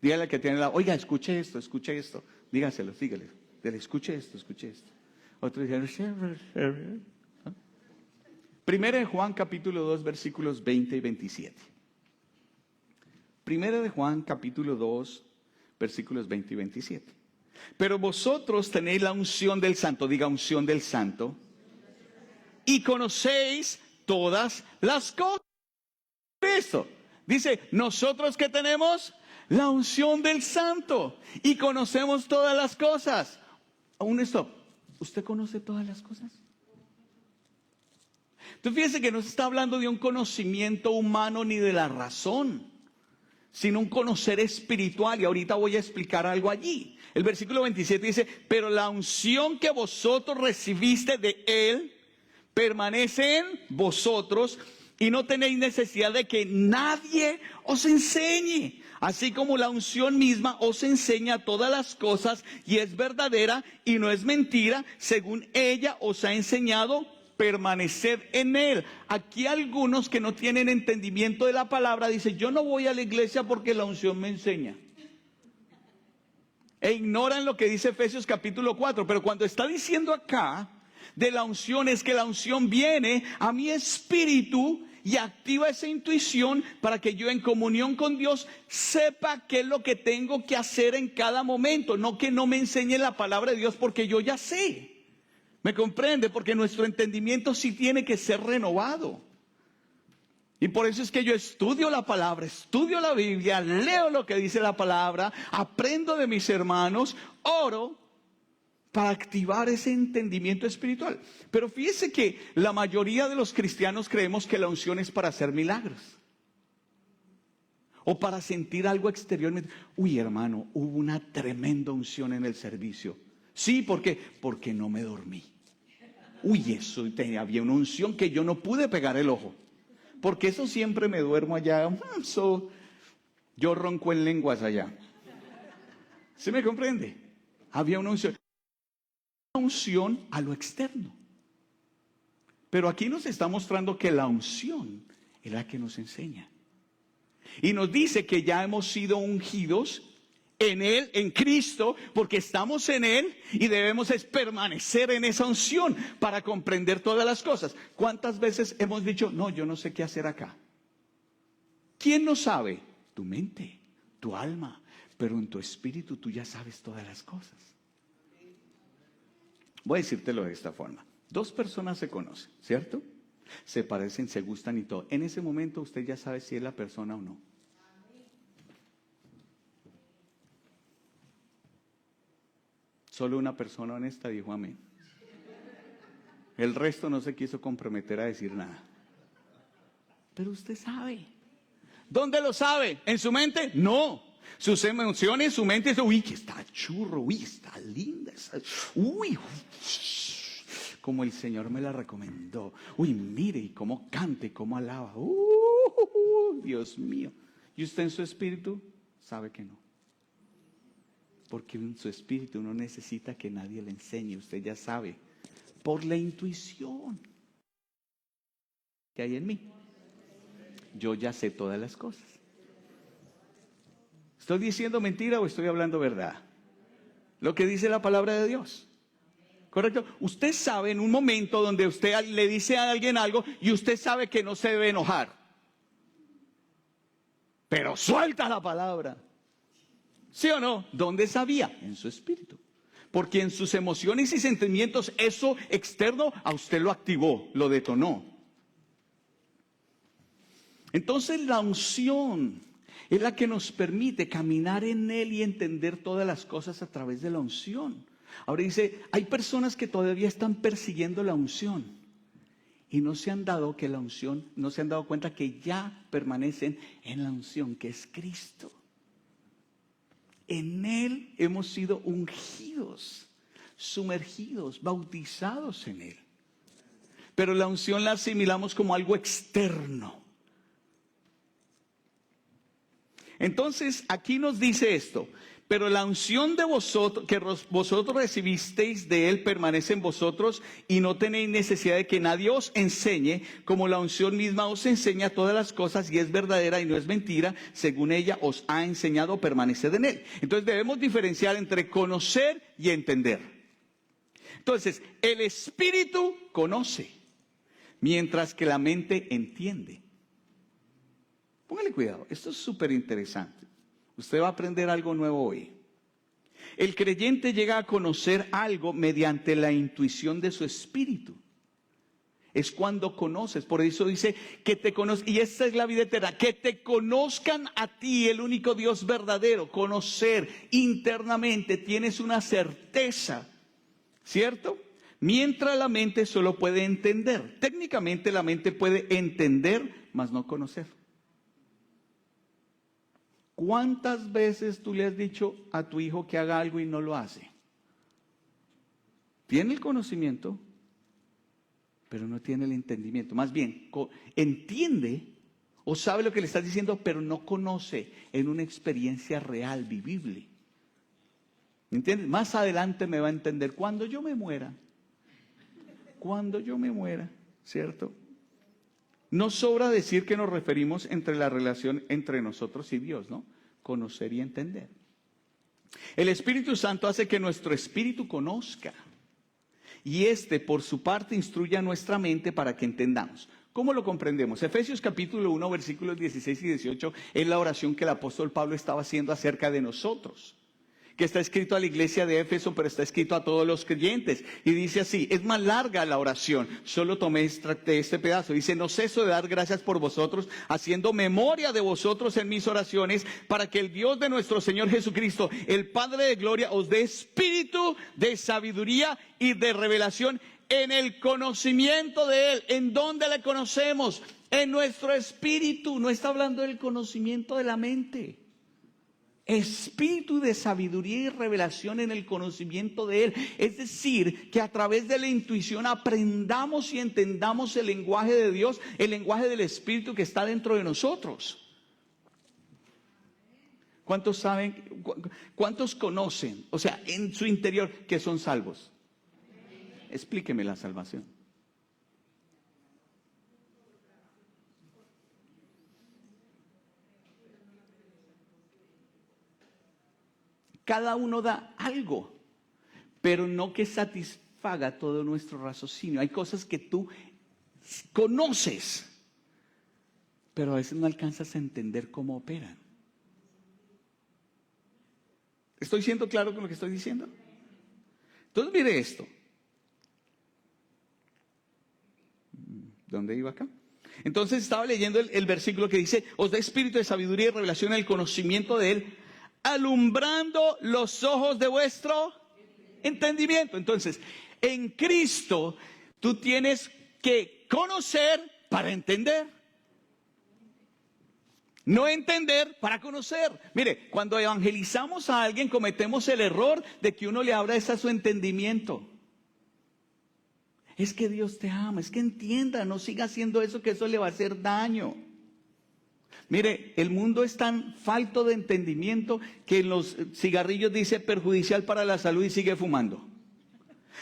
Speaker 1: Dígale al que tiene oiga, escuche esto. Dígaselo, síguele. Dile, escuche esto. Otro dice, Primera de Juan capítulo 2 versículos 20 y 27. Primera de Juan capítulo 2 versículos 20 y 27. Pero vosotros tenéis la unción del Santo, diga unción del Santo, y conocéis todas las cosas. Esto dice, nosotros que tenemos la unción del Santo y conocemos todas las cosas. Aún esto, ¿usted conoce todas las cosas? Entonces fíjese que no se está hablando de un conocimiento humano ni de la razón, sino un conocer espiritual, y ahorita voy a explicar algo allí. El versículo 27 dice, pero la unción que vosotros recibiste de Él permanece en vosotros y no tenéis necesidad de que nadie os enseñe. Así como la unción misma os enseña todas las cosas y es verdadera y no es mentira, según ella os ha enseñado, permanecer en Él. Aquí algunos que no tienen entendimiento de la palabra dicen, yo no voy a la iglesia porque la unción me enseña. E ignoran lo que dice Efesios capítulo 4. Pero cuando está diciendo acá de la unción, es que la unción viene a mi espíritu y activa esa intuición para que yo en comunión con Dios sepa qué es lo que tengo que hacer en cada momento. No que no me enseñe la palabra de Dios porque yo ya sé. ¿Me comprende? Porque nuestro entendimiento sí tiene que ser renovado. Y por eso es que yo estudio la palabra, estudio la Biblia, leo lo que dice la palabra, aprendo de mis hermanos, oro para activar ese entendimiento espiritual. Pero fíjese que la mayoría de los cristianos creemos que la unción es para hacer milagros. O para sentir algo exteriormente. Uy, hermano, hubo una tremenda unción en el servicio. Sí, ¿por qué? Porque no me dormí. Uy, había una unción que yo no pude pegar el ojo. Porque eso siempre me duermo allá. Yo ronco en lenguas allá. ¿Sí me comprende? Había una unción. Una unción a lo externo. Pero aquí nos está mostrando que la unción es la que nos enseña. Y nos dice que ya hemos sido ungidos en Él, en Cristo, porque estamos en Él y debemos permanecer en esa unción para comprender todas las cosas. ¿Cuántas veces hemos dicho, no, yo no sé qué hacer acá? ¿Quién no sabe? Tu mente, tu alma, pero en tu espíritu tú ya sabes todas las cosas. Voy a decírtelo de esta forma. Dos personas se conocen, ¿cierto? Se parecen, se gustan y todo. En ese momento usted ya sabe si es la persona o no. Solo una persona honesta dijo amén. El resto no se quiso comprometer a decir nada. Pero usted sabe. ¿Dónde lo sabe? ¿En su mente? No. Sus emociones, su mente dice, uy, que está churro, uy, está linda, uy, como el Señor me la recomendó. Uy, mire, y cómo canta y cómo alaba. Dios mío. ¿Y usted en su espíritu? Sabe que no. Porque en su espíritu no necesita que nadie le enseñe, usted ya sabe, por la intuición que hay en mí. Yo ya sé todas las cosas. ¿Estoy diciendo mentira o estoy hablando verdad? Lo que dice la palabra de Dios. ¿Correcto? Usted sabe en un momento donde usted le dice a alguien algo y usted sabe que no se debe enojar. Pero suelta la palabra. ¿Sí o no? ¿Dónde sabía? En su espíritu. Porque en sus emociones y sentimientos, eso externo a usted lo activó, lo detonó. Entonces la unción es la que nos permite caminar en Él y entender todas las cosas a través de la unción. Ahora dice, hay personas que todavía están persiguiendo la unción y no se han dado cuenta que ya permanecen en la unción que es Cristo. En Él hemos sido ungidos, sumergidos, bautizados en Él. Pero la unción la asimilamos como algo externo. Entonces, aquí nos dice esto: pero la unción de vosotros, que vosotros recibisteis de él, permanece en vosotros, y no tenéis necesidad de que nadie os enseñe, como la unción misma os enseña todas las cosas, y es verdadera y no es mentira, según ella os ha enseñado, permaneced en él. Entonces debemos diferenciar entre conocer y entender. Entonces, el espíritu conoce, mientras que la mente entiende. Póngale cuidado, esto es súper interesante. Usted va a aprender algo nuevo hoy. El creyente llega a conocer algo mediante la intuición de su espíritu. Es cuando conoces. Por eso dice que te conozcan. Y esta es la vida eterna. Que te conozcan a ti, el único Dios verdadero. Conocer internamente. Tienes una certeza. ¿Cierto? Mientras la mente solo puede entender. Técnicamente la mente puede entender, mas no conocer. ¿Cuántas veces tú le has dicho a tu hijo que haga algo y no lo hace? Tiene el conocimiento, pero no tiene el entendimiento. Más bien, entiende o sabe lo que le estás diciendo, pero no conoce en una experiencia real, vivible. ¿Entiendes? Más adelante me va a entender cuando yo me muera. Cuando yo me muera, ¿cierto? No sobra decir que nos referimos entre la relación entre nosotros y Dios, ¿no? Conocer y entender. El Espíritu Santo hace que nuestro espíritu conozca. Y por su parte, instruye a nuestra mente para que entendamos. ¿Cómo lo comprendemos? Efesios capítulo 1, versículos 16 y 18, es la oración que el apóstol Pablo estaba haciendo acerca de nosotros. Que está escrito a la iglesia de Éfeso, pero está escrito a todos los creyentes. Y dice así, es más larga la oración, solo tomé este pedazo. Dice, no ceso de dar gracias por vosotros, haciendo memoria de vosotros en mis oraciones, para que el Dios de nuestro Señor Jesucristo, el Padre de gloria, os dé espíritu de sabiduría y de revelación en el conocimiento de Él. ¿En dónde le conocemos? En nuestro espíritu. No está hablando del conocimiento de la mente. Espíritu de sabiduría y revelación en el conocimiento de Él. Es decir, que a través de la intuición aprendamos y entendamos el lenguaje de Dios, el lenguaje del Espíritu que está dentro de nosotros. ¿Cuántos saben, cuántos conocen, o sea, en su interior, que son salvos? Explíqueme la salvación. Cada uno da algo, pero no que satisfaga todo nuestro raciocinio. Hay cosas que tú conoces, pero a veces no alcanzas a entender cómo operan. ¿Estoy siendo claro con lo que estoy diciendo? Entonces mire esto. ¿Dónde iba acá? Entonces estaba leyendo el versículo que dice, os da espíritu de sabiduría y revelación en el conocimiento de Él, alumbrando los ojos de vuestro entendimiento. Entonces, en Cristo tú tienes que conocer para entender. No entender para conocer. Mire, cuando evangelizamos a alguien cometemos el error de que uno le abra su entendimiento. Es que Dios te ama, es que entienda, no siga haciendo eso, que eso le va a hacer daño. Mire, el mundo es tan falto de entendimiento que en los cigarrillos dice perjudicial para la salud y sigue fumando.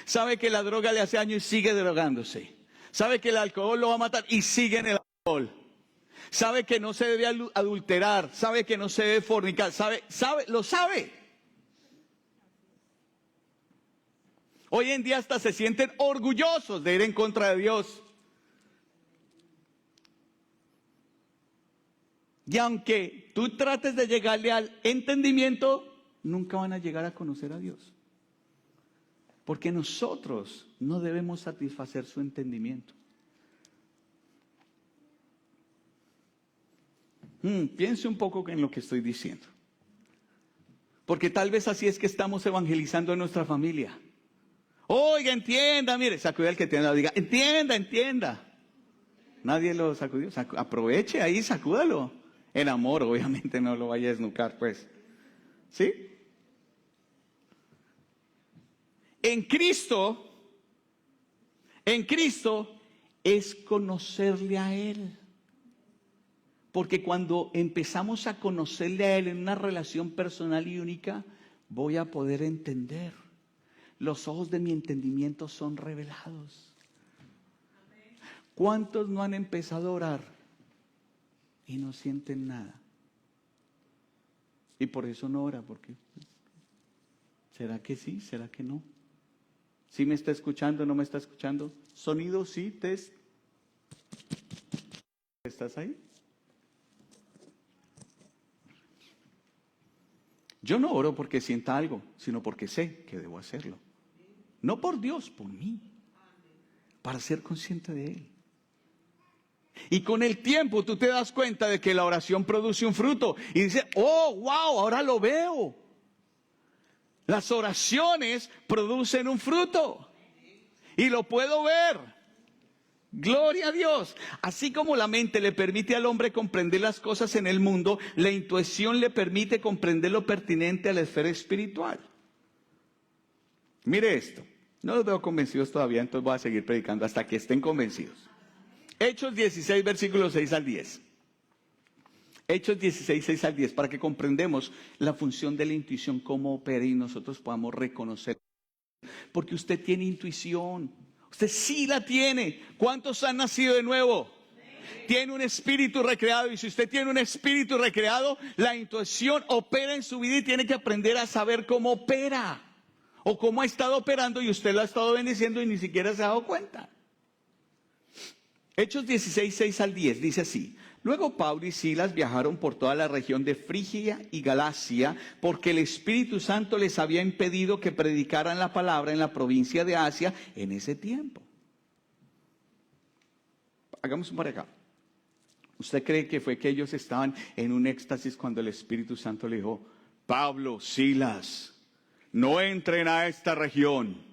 Speaker 1: Sabe que la droga le hace daño y sigue drogándose. Sabe que el alcohol lo va a matar y sigue en el alcohol. Sabe que no se debe adulterar, sabe que no se debe fornicar, lo sabe. Hoy en día hasta se sienten orgullosos de ir en contra de Dios. Y aunque tú trates de llegarle al entendimiento, nunca van a llegar a conocer a Dios. Porque nosotros no debemos satisfacer su entendimiento. Piense un poco en lo que estoy diciendo. Porque tal vez así es que estamos evangelizando a nuestra familia. Oiga, entienda, mire, sacude al que entienda, diga, entienda. Nadie lo sacudió, aproveche ahí, sacúdalo. En amor, obviamente no lo vaya a desnucar, pues. ¿Sí? En Cristo es conocerle a Él. Porque cuando empezamos a conocerle a Él en una relación personal y única, voy a poder entender. Los ojos de mi entendimiento son revelados. ¿Cuántos no han empezado a orar y no sienten nada? Y por eso no ora, porque ¿será que sí? ¿Será que no? ¿Sí me está escuchando? ¿No me está escuchando? Sonido, sí, test. ¿Estás ahí? Yo no oro porque sienta algo, sino porque sé que debo hacerlo. No por Dios, por mí. Para ser consciente de Él. Y con el tiempo tú te das cuenta de que la oración produce un fruto. Y dices, oh, wow, ahora lo veo. Las oraciones producen un fruto. Y lo puedo ver. Gloria a Dios. Así como la mente le permite al hombre comprender las cosas en el mundo, la intuición le permite comprender lo pertinente a la esfera espiritual. Mire esto. No los veo convencidos todavía, entonces voy a seguir predicando hasta que estén convencidos. Hechos 16, versículos 6 al 10. Hechos 16, 6 al 10, para que comprendamos la función de la intuición, cómo opera y nosotros podamos reconocer. Porque usted tiene intuición. Usted sí la tiene. ¿Cuántos han nacido de nuevo? Tiene un espíritu recreado, y si usted tiene un espíritu recreado, la intuición opera en su vida y tiene que aprender a saber cómo opera o cómo ha estado operando, y usted lo ha estado bendiciendo y ni siquiera se ha dado cuenta. Hechos 16, 6 al 10 dice así: luego Pablo y Silas viajaron por toda la región de Frigia y Galacia, porque el Espíritu Santo les había impedido que predicaran la palabra en la provincia de Asia en ese tiempo. Hagamos un por acá. ¿Usted cree que fue que ellos estaban en un éxtasis cuando el Espíritu Santo le dijo: Pablo, Silas, no entren a esta región?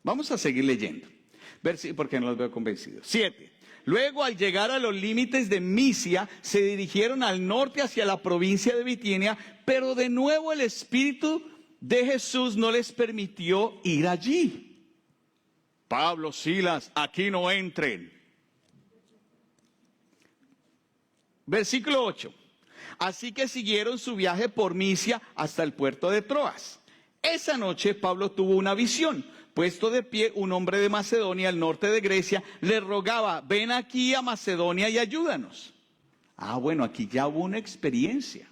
Speaker 1: Vamos a seguir leyendo, porque no los veo convencidos. 7. Luego, al llegar a los límites de Misia, se dirigieron al norte hacia la provincia de Bitinia, pero de nuevo el Espíritu de Jesús no les permitió ir allí. Pablo, Silas, aquí no entren. Versículo 8. Así que siguieron su viaje por Misia hasta el puerto de Troas. Esa noche Pablo tuvo una visión. Puesto de pie, un hombre de Macedonia, al norte de Grecia, le rogaba: ven aquí a Macedonia y ayúdanos. Bueno, aquí ya hubo una experiencia.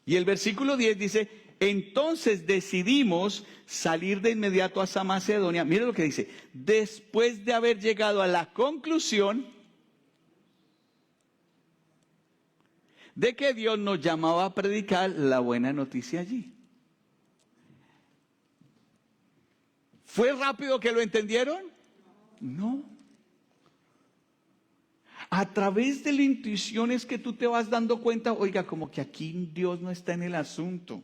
Speaker 1: Y el versículo 10 dice: entonces decidimos salir de inmediato hacia Macedonia. Mire lo que dice: después de haber llegado a la conclusión de que Dios nos llamaba a predicar la buena noticia allí. ¿Fue rápido que lo entendieron? No. A través de la intuición es que tú te vas dando cuenta, oiga, como que aquí Dios no está en el asunto.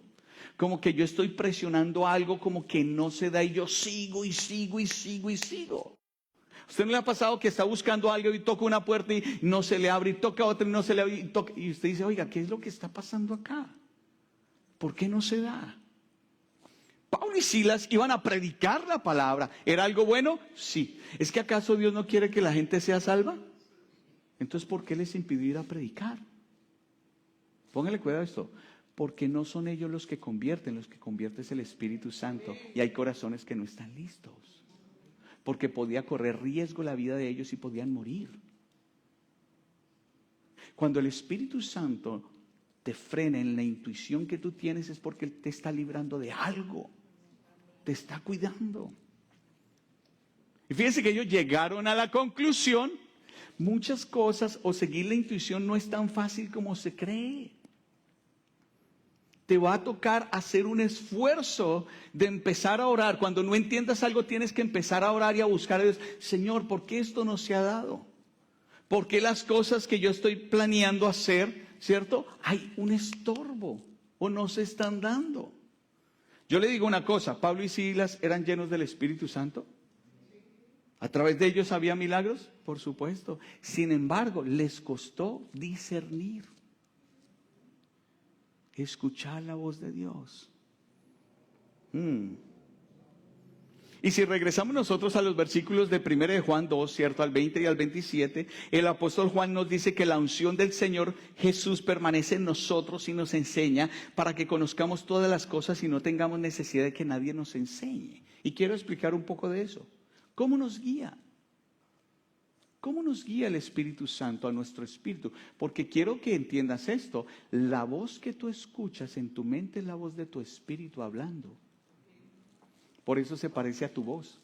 Speaker 1: Como que yo estoy presionando algo, como que no se da y yo sigo y sigo y sigo y sigo. ¿Usted no le ha pasado que está buscando algo y toca una puerta y no se le abre, y toca otra y no se le abre, y usted dice: oiga, ¿qué es lo que está pasando acá? ¿Por qué no se da? Pablo y Silas iban a predicar la palabra. ¿Era algo bueno? Sí. ¿Es que acaso Dios no quiere que la gente sea salva? Entonces, ¿por qué les impidió ir a predicar? Póngale cuidado a esto. Porque no son ellos los que convierten es el Espíritu Santo. Y hay corazones que no están listos. Porque podía correr riesgo la vida de ellos y podían morir. Cuando el Espíritu Santo te frena en la intuición que tú tienes, es porque Él te está librando de algo. Te está cuidando. Y fíjense que ellos llegaron a la conclusión: muchas cosas o seguir la intuición no es tan fácil como se cree. Te va a tocar hacer un esfuerzo de empezar a orar. Cuando no entiendas algo, tienes que empezar a orar y a buscar a Dios. Señor, ¿por qué esto no se ha dado? ¿Por qué las cosas que yo estoy planeando hacer, cierto, hay un estorbo o no se están dando? Yo le digo una cosa: Pablo y Silas eran llenos del Espíritu Santo. ¿A través de ellos había milagros? Por supuesto. Sin embargo, les costó discernir, escuchar la voz de Dios. Y si regresamos nosotros a los versículos de 1 de Juan 2, ¿cierto? Al 20 y al 27, el apóstol Juan nos dice que la unción del Señor Jesús permanece en nosotros y nos enseña para que conozcamos todas las cosas y no tengamos necesidad de que nadie nos enseñe. Y quiero explicar un poco de eso. ¿Cómo nos guía? ¿Cómo nos guía el Espíritu Santo a nuestro espíritu? Porque quiero que entiendas esto. La voz que tú escuchas en tu mente es la voz de tu espíritu hablando. Por eso se parece a tu voz.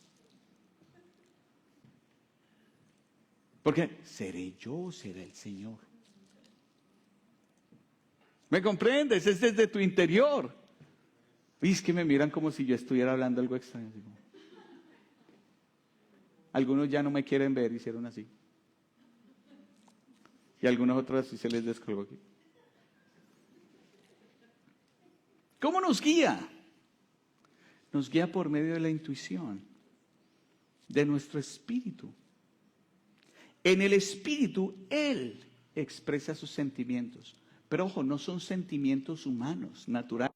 Speaker 1: Porque seré yo o será el Señor. ¿Me comprendes? Es desde tu interior. Y es que me miran como si yo estuviera hablando algo extraño. Algunos ya no me quieren ver, hicieron así. Y algunos otros así se les descolgó aquí. ¿Cómo nos guía? Nos guía por medio de la intuición, de nuestro espíritu. En el espíritu, Él expresa sus sentimientos. Pero ojo, no son sentimientos humanos, naturales,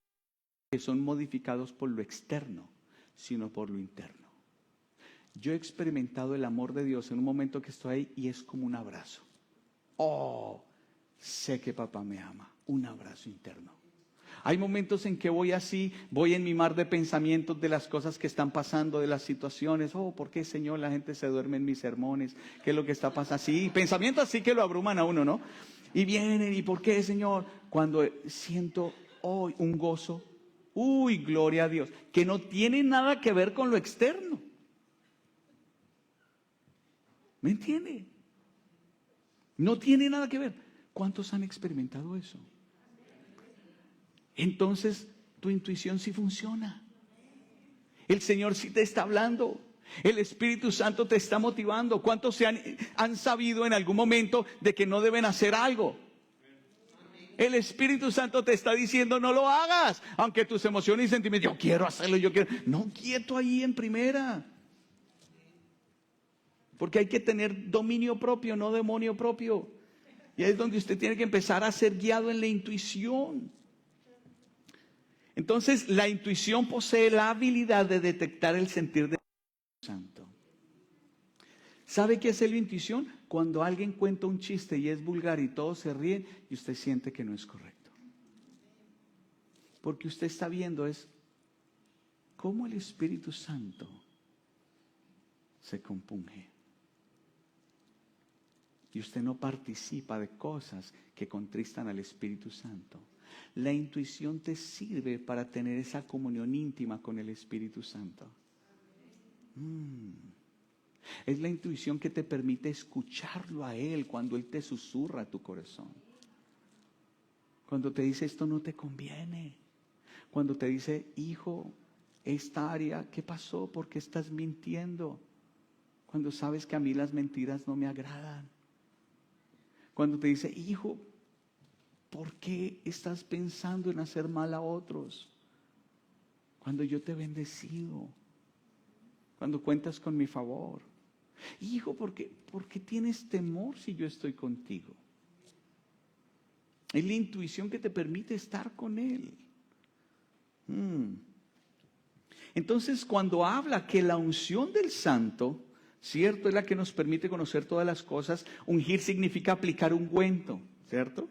Speaker 1: que son modificados por lo externo, sino por lo interno. Yo he experimentado el amor de Dios en un momento que estoy ahí y es como un abrazo. Oh, sé que papá me ama. Un abrazo interno. Hay momentos en que voy así, voy en mi mar de pensamientos de las cosas que están pasando, de las situaciones. Oh, ¿por qué, Señor, la gente se duerme en mis sermones? ¿Qué es lo que está pasando? Sí, pensamientos así que lo abruman a uno, ¿no? Y vienen, ¿y por qué, Señor? Cuando siento hoy un gozo, uy, gloria a Dios, que no tiene nada que ver con lo externo. ¿Me entiende? No tiene nada que ver. ¿Cuántos han experimentado eso? Entonces, tu intuición sí funciona. El Señor sí te está hablando. El Espíritu Santo te está motivando. ¿Cuántos han sabido en algún momento de que no deben hacer algo? El Espíritu Santo te está diciendo, no lo hagas. Aunque tus emociones y sentimientos, yo quiero hacerlo, yo quiero. No, quieto ahí en primera. Porque hay que tener dominio propio, no demonio propio. Y ahí es donde usted tiene que empezar a ser guiado en la intuición. Entonces, la intuición posee la habilidad de detectar el sentir del Espíritu Santo. ¿Sabe qué es la intuición? Cuando alguien cuenta un chiste y es vulgar y todos se ríen y usted siente que no es correcto. Porque usted está viendo es cómo el Espíritu Santo se compunge. Y usted no participa de cosas que contristan al Espíritu Santo. La intuición te sirve para tener esa comunión íntima con el Espíritu Santo. Es la intuición que te permite escucharlo a Él cuando Él te susurra a tu corazón. Cuando te dice esto no te conviene. Cuando te dice, hijo, esta área, ¿qué pasó? ¿Por qué estás mintiendo? Cuando sabes que a mí las mentiras no me agradan. Cuando te dice, hijo, ¿por qué estás pensando en hacer mal a otros? Cuando yo te he bendecido. Cuando cuentas con mi favor. Hijo, ¿por qué tienes temor si yo estoy contigo? Es la intuición que te permite estar con Él. Entonces, cuando habla que la unción del Santo, cierto, es la que nos permite conocer todas las cosas, ungir significa aplicar ungüento, ¿cierto?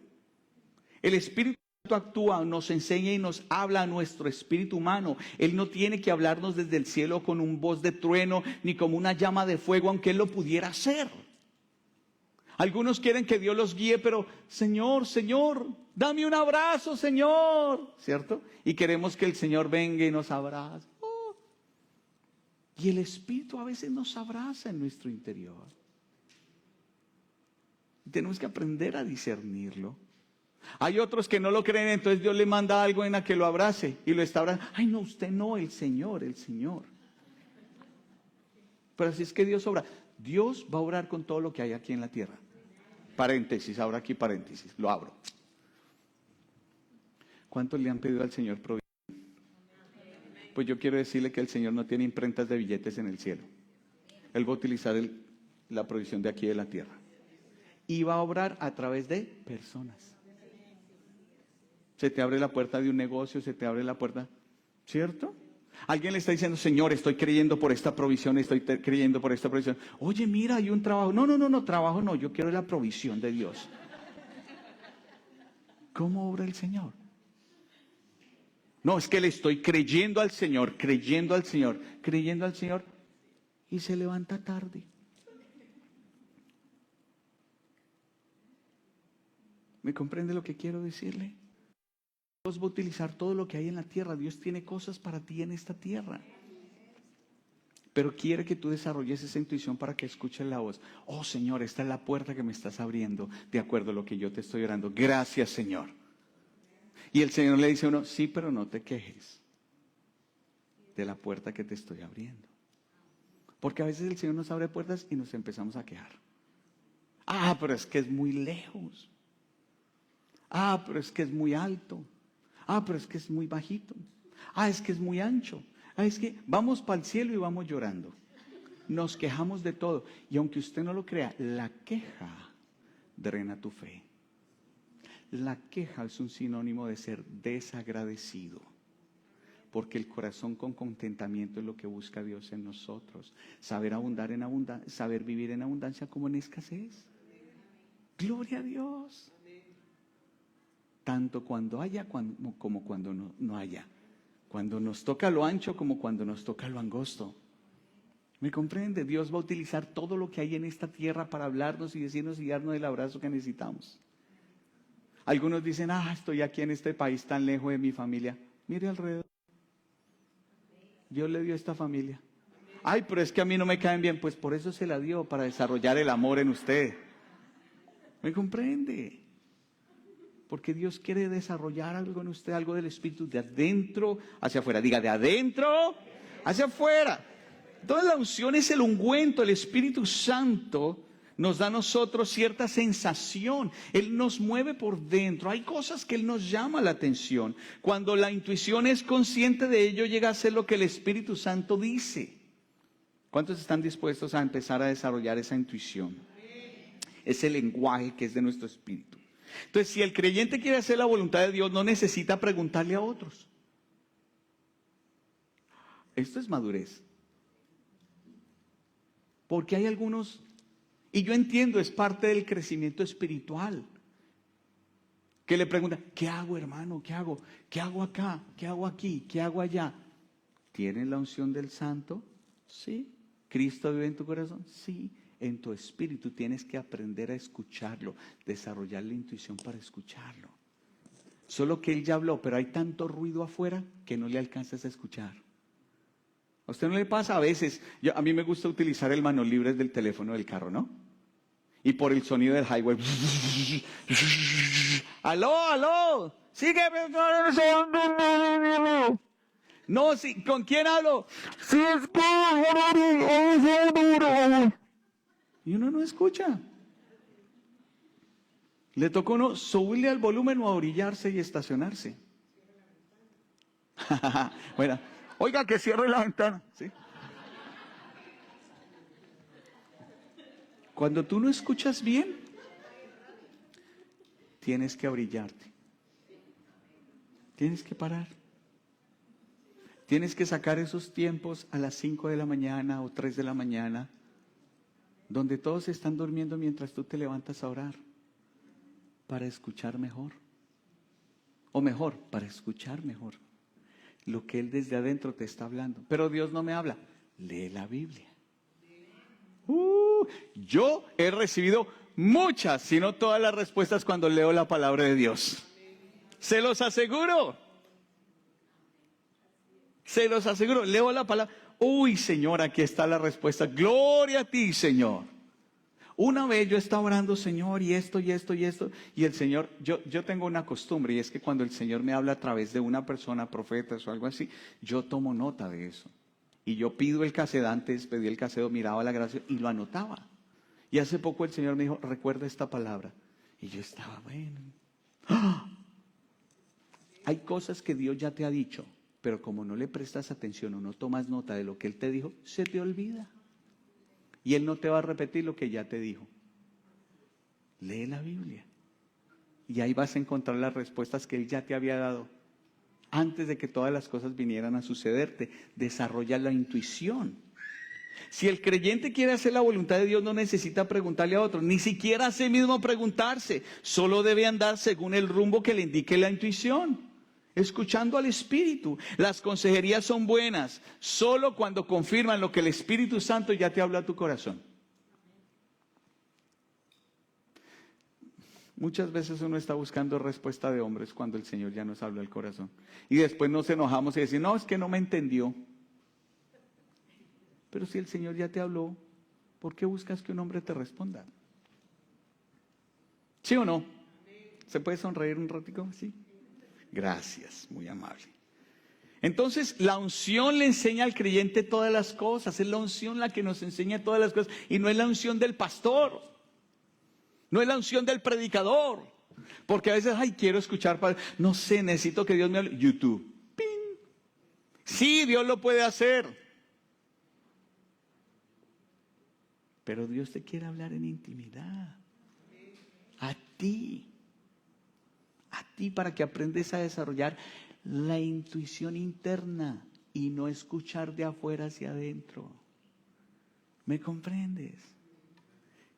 Speaker 1: El Espíritu Santo actúa, nos enseña y nos habla a nuestro espíritu humano. Él no tiene que hablarnos desde el cielo con un voz de trueno, ni como una llama de fuego, aunque Él lo pudiera hacer. Algunos quieren que Dios los guíe, pero Señor, Señor, dame un abrazo, Señor, ¿cierto? Y queremos que el Señor venga y nos abrace. Oh. Y el Espíritu a veces nos abraza en nuestro interior. Tenemos que aprender a discernirlo. Hay otros que no lo creen, entonces Dios le manda algo en la que lo abrace y lo está abrazando. Ay, no, usted no, el Señor, el Señor. Pero así es que Dios obra. Dios va a obrar con todo lo que hay aquí en la tierra. Paréntesis, ahora aquí paréntesis, lo abro. ¿Cuántos le han pedido al Señor provisión? Pues yo quiero decirle que el Señor no tiene imprentas de billetes en el cielo. Él va a utilizar la provisión de aquí de la tierra. Y va a obrar a través de personas. Se te abre la puerta de un negocio, se te abre la puerta, ¿cierto? Alguien le está diciendo, Señor, estoy creyendo por esta provisión, estoy creyendo por esta provisión. Oye, mira, hay un trabajo. No, trabajo no, yo quiero la provisión de Dios. ¿Cómo obra el Señor? No, es que le estoy creyendo al Señor, y se levanta tarde. ¿Me comprende lo que quiero decirle? Dios va a utilizar todo lo que hay en la tierra. Dios tiene cosas para ti en esta tierra. Pero quiere que tú desarrolles esa intuición para que escuches la voz. Oh Señor, esta es la puerta que me estás abriendo de acuerdo a lo que yo te estoy orando. Gracias, Señor. Y el Señor le dice a uno, sí, pero no te quejes de la puerta que te estoy abriendo. Porque a veces el Señor nos abre puertas y nos empezamos a quejar. Ah, pero es que es muy lejos. Ah, pero es que es muy alto. Ah, pero es que es muy bajito. Ah, es que es muy ancho. Ah, es que vamos para el cielo y vamos llorando. Nos quejamos de todo. Y aunque usted no lo crea, la queja drena tu fe. La queja es un sinónimo de ser desagradecido. Porque el corazón con contentamiento es lo que busca Dios en nosotros. Saber abundar en abundancia, saber vivir en abundancia como en escasez. Gloria a Dios. Tanto cuando haya como cuando no haya. Cuando nos toca lo ancho como cuando nos toca lo angosto. ¿Me comprende? Dios va a utilizar todo lo que hay en esta tierra para hablarnos y decirnos y darnos el abrazo que necesitamos. Algunos dicen, estoy aquí en este país tan lejos de mi familia. Mire alrededor. Dios le dio esta familia. Ay, pero es que a mí no me caen bien. Pues por eso se la dio, para desarrollar el amor en usted. ¿Me comprende? Porque Dios quiere desarrollar algo en usted, algo del Espíritu, de adentro hacia afuera. Diga, de adentro hacia afuera. Entonces la unción es el ungüento. El Espíritu Santo nos da a nosotros cierta sensación. Él nos mueve por dentro. Hay cosas que Él nos llama la atención. Cuando la intuición es consciente de ello, llega a ser lo que el Espíritu Santo dice. ¿Cuántos están dispuestos a empezar a desarrollar esa intuición? Ese lenguaje que es de nuestro espíritu. Entonces, si el creyente quiere hacer la voluntad de Dios, no necesita preguntarle a otros. Esto es madurez. Porque hay algunos, y yo entiendo, es parte del crecimiento espiritual, que le preguntan, ¿qué hago, hermano? ¿Qué hago? ¿Qué hago acá? ¿Qué hago aquí? ¿Qué hago allá? ¿Tienes la unción del Santo? Sí. ¿Cristo vive en tu corazón? Sí. En tu espíritu tienes que aprender a escucharlo, desarrollar la intuición para escucharlo. Solo que Él ya habló, pero hay tanto ruido afuera que no le alcanzas a escuchar. ¿A usted no le pasa? A veces, a mí me gusta utilizar el manos libres del teléfono del carro, ¿no? Y por el sonido del highway. ¡Aló! ¡Sigue! No, sí, ¿con quién hablo? Sí, y uno no escucha. Le tocó uno subirle al volumen o a orillarse y estacionarse. Bueno, oiga, que cierre la ventana. ¿Sí? Cuando tú no escuchas bien, tienes que orillarte. Tienes que parar. Tienes que sacar esos tiempos a las 5 de la mañana o 3 de la mañana, donde todos están durmiendo mientras tú te levantas a orar, para escuchar mejor. O mejor, para escuchar mejor lo que Él desde adentro te está hablando. Pero Dios no me habla. Lee la Biblia. Yo he recibido muchas, si no todas las respuestas cuando leo la palabra de Dios. Se los aseguro. Leo la palabra. Uy, Señor, aquí está la respuesta. Gloria a ti, Señor. Una vez yo estaba orando, Señor, y esto. Y el Señor, yo tengo una costumbre, y es que cuando el Señor me habla a través de una persona, profetas o algo así, yo tomo nota de eso. Y yo pido el cassette, antes pedí el cassette, miraba la gracia y lo anotaba. Y hace poco el Señor me dijo, recuerda esta palabra. Y yo estaba, bueno. ¡Ah! Hay cosas que Dios ya te ha dicho, pero como no le prestas atención o no tomas nota de lo que Él te dijo, se te olvida. Y Él no te va a repetir lo que ya te dijo. Lee la Biblia. Y ahí vas a encontrar las respuestas que Él ya te había dado antes de que todas las cosas vinieran a sucederte. Desarrolla la intuición. Si el creyente quiere hacer la voluntad de Dios, no necesita preguntarle a otro, ni siquiera a sí mismo preguntarse. Solo debe andar según el rumbo que le indique la intuición, escuchando al Espíritu. Las consejerías son buenas solo cuando confirman lo que el Espíritu Santo ya te habla a tu corazón. Muchas veces uno está buscando respuesta de hombres cuando el Señor ya nos habla al corazón. Y después nos enojamos y decimos, no, es que no me entendió. Pero si el Señor ya te habló, ¿por qué buscas que un hombre te responda? ¿Sí o no? ¿Se puede sonreír un ratico? Sí. Gracias, muy amable. Entonces, la unción le enseña al creyente todas las cosas. Es la unción la que nos enseña todas las cosas. Y no es la unción del pastor. No es la unción del predicador. Porque a veces, ay, quiero escuchar, no sé, necesito que Dios me hable. YouTube. ¡Ping! Sí, Dios lo puede hacer. Pero Dios te quiere hablar en intimidad. A ti para que aprendas a desarrollar la intuición interna y no escuchar de afuera hacia adentro. ¿Me comprendes?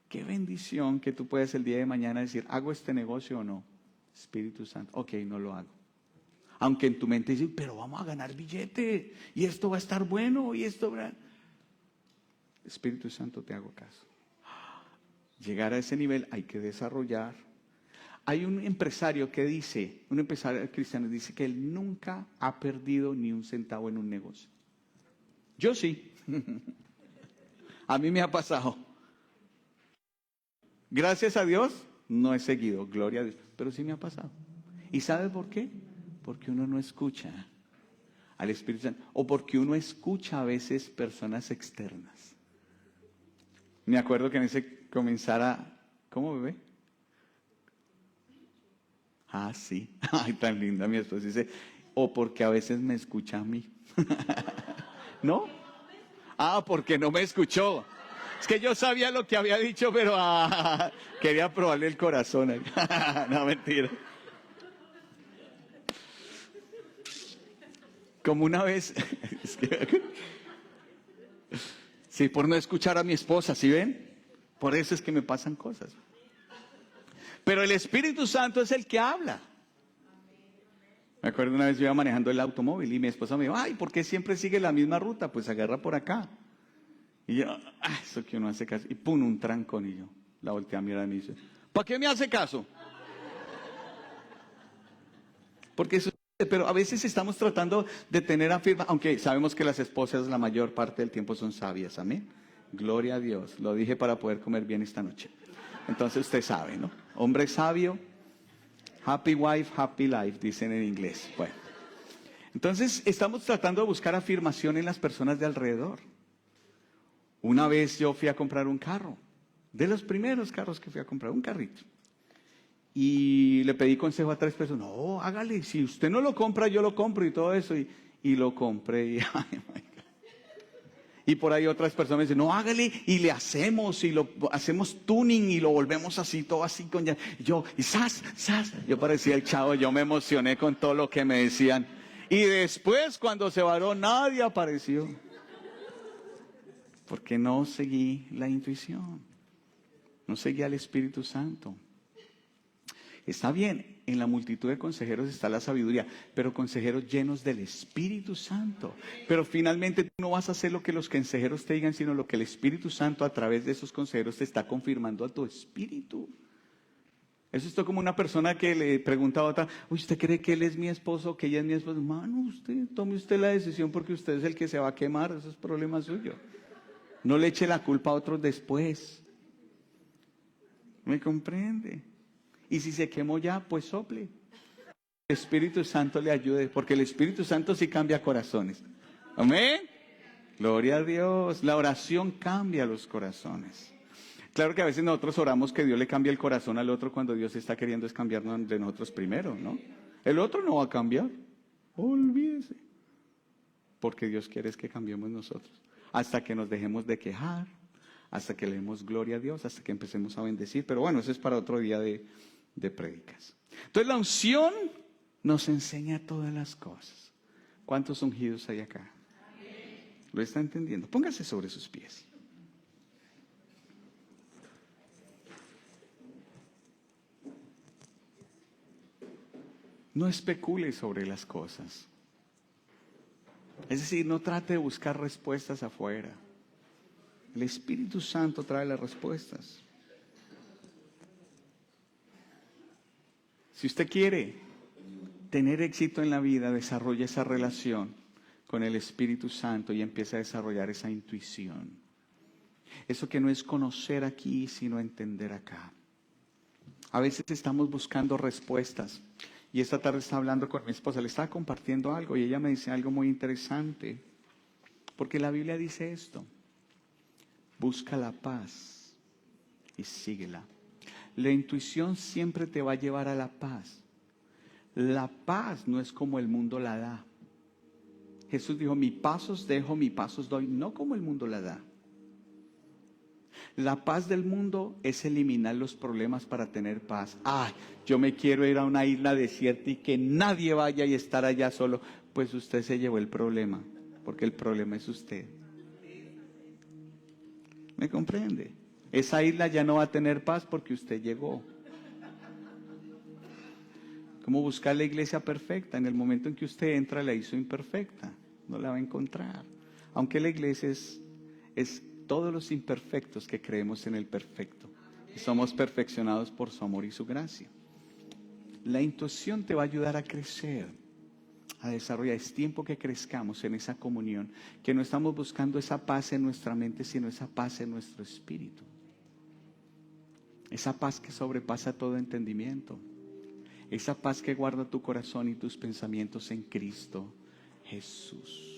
Speaker 1: Qué bendición que tú puedas el día de mañana decir, ¿hago este negocio o no? Espíritu Santo, ok, no lo hago. Aunque en tu mente dices, pero vamos a ganar billete y esto va a estar bueno y esto va... Espíritu Santo, te hago caso. Llegar a ese nivel hay que desarrollar. Hay un empresario que dice, un empresario cristiano dice que él nunca ha perdido ni un centavo en un negocio. Yo sí. A mí me ha pasado. Gracias a Dios no he seguido, gloria a Dios, pero sí me ha pasado. ¿Y sabe por qué? Porque uno no escucha al Espíritu Santo, o porque uno escucha a veces personas externas. Me acuerdo que en ese comenzara, ¿cómo bebé? Ah, sí. Ay, tan linda mi esposa. Dice, o porque a veces me escucha a mí. ¿No? Ah, porque no me escuchó. Es que yo sabía lo que había dicho, pero quería probarle el corazón. No, mentira. Como una vez... Sí, por no escuchar a mi esposa, ¿sí ven? Por eso es que me pasan cosas. Pero el Espíritu Santo es el que habla. Me acuerdo una vez yo iba manejando el automóvil y mi esposa me dijo, ay, ¿por qué siempre sigue la misma ruta? Pues agarra por acá. Y yo, eso que uno hace caso. Y pum, un trancón y yo la volteé a mirar y me dice, ¿para qué me hace caso? Porque eso... Pero a veces estamos tratando de tener afirma, aunque sabemos que las esposas la mayor parte del tiempo son sabias, amén. Gloria a Dios, lo dije para poder comer bien esta noche. Entonces usted sabe, ¿no? Hombre sabio, happy wife, happy life, dicen en inglés. Bueno, entonces estamos tratando de buscar afirmación en las personas de alrededor. Una vez yo fui a comprar un carro, de los primeros carros que fui a comprar, un carrito. Y le pedí consejo a 3 personas. No, hágale, si usted no lo compra, yo lo compro y todo eso. Y lo compré. Y por ahí otras personas me dicen, no, hágale y le hacemos. Y lo hacemos tuning y lo volvemos así, todo así. Y ¡zas! Yo parecía el chavo, yo me emocioné con todo lo que me decían. Y después, cuando se varó, nadie apareció. Porque no seguí la intuición. No seguí al Espíritu Santo. Está bien, en la multitud de consejeros está la sabiduría, pero consejeros llenos del Espíritu Santo. Pero finalmente tú no vas a hacer lo que los consejeros te digan, sino lo que el Espíritu Santo a través de esos consejeros te está confirmando a tu espíritu. Eso es como una persona que le pregunta a otra, ¿usted cree que él es mi esposo o que ella es mi esposa? Mano, tome usted la decisión porque usted es el que se va a quemar, eso es problema suyo. No le eche la culpa a otros después. ¿Me comprende? Y si se quemó ya, pues sople. El Espíritu Santo le ayude, porque el Espíritu Santo sí cambia corazones. Amén. Gloria a Dios. La oración cambia los corazones. Claro que a veces nosotros oramos que Dios le cambie el corazón al otro cuando Dios está queriendo es cambiarnos de nosotros primero, ¿no? El otro no va a cambiar. Olvídese. Porque Dios quiere es que cambiemos nosotros. Hasta que nos dejemos de quejar, hasta que le demos gloria a Dios, hasta que empecemos a bendecir. Pero bueno, eso es para otro día de prédicas. Entonces la unción nos enseña todas las cosas. ¿Cuántos ungidos hay acá? ¿Lo está entendiendo? Póngase sobre sus pies. No especule sobre las cosas. Es decir, no trate de buscar respuestas afuera. El Espíritu Santo trae las respuestas. Si usted quiere tener éxito en la vida, desarrolle esa relación con el Espíritu Santo y empiece a desarrollar esa intuición. Eso que no es conocer aquí, sino entender acá. A veces estamos buscando respuestas. Y esta tarde estaba hablando con mi esposa, le estaba compartiendo algo y ella me dice algo muy interesante. Porque la Biblia dice esto: busca la paz y síguela. La intuición siempre te va a llevar a la paz. La paz no es como el mundo la da. Jesús dijo, mi paz os dejo, mi paz os doy, no como el mundo la da. La paz del mundo es eliminar los problemas para tener paz. Ay, yo me quiero ir a una isla desierta y que nadie vaya y estar allá solo. Pues usted se llevó el problema, porque el problema es usted. ¿Me comprende? Esa isla ya no va a tener paz porque usted llegó. ¿Cómo buscar la iglesia perfecta? En el momento en que usted entra, la hizo imperfecta. No la va a encontrar. Aunque la iglesia es todos los imperfectos que creemos en el perfecto. Y somos perfeccionados por su amor y su gracia. La intuición te va a ayudar a crecer, a desarrollar. Es tiempo que crezcamos en esa comunión, que no estamos buscando esa paz en nuestra mente, sino esa paz en nuestro espíritu. Esa paz que sobrepasa todo entendimiento. Esa paz que guarda tu corazón y tus pensamientos en Cristo Jesús.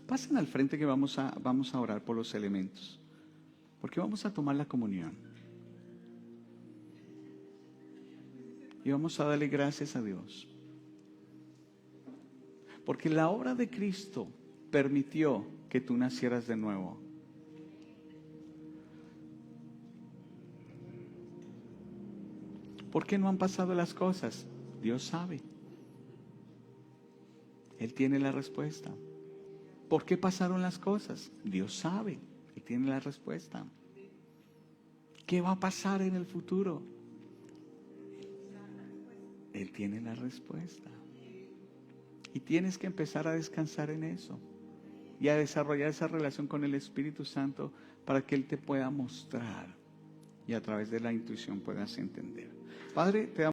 Speaker 1: Pasen al frente que vamos a orar por los elementos. Porque vamos a tomar la comunión. Y vamos a darle gracias a Dios. Porque la obra de Cristo permitió que tú nacieras de nuevo. ¿Por qué no han pasado las cosas? Dios sabe. Él tiene la respuesta. ¿Por qué pasaron las cosas? Dios sabe. Él tiene la respuesta. ¿Qué va a pasar en el futuro? Él tiene la respuesta. Y tienes que empezar a descansar en eso. Y a desarrollar esa relación con el Espíritu Santo para que Él te pueda mostrar. Y a través de la intuición puedas entender. Padre, te damos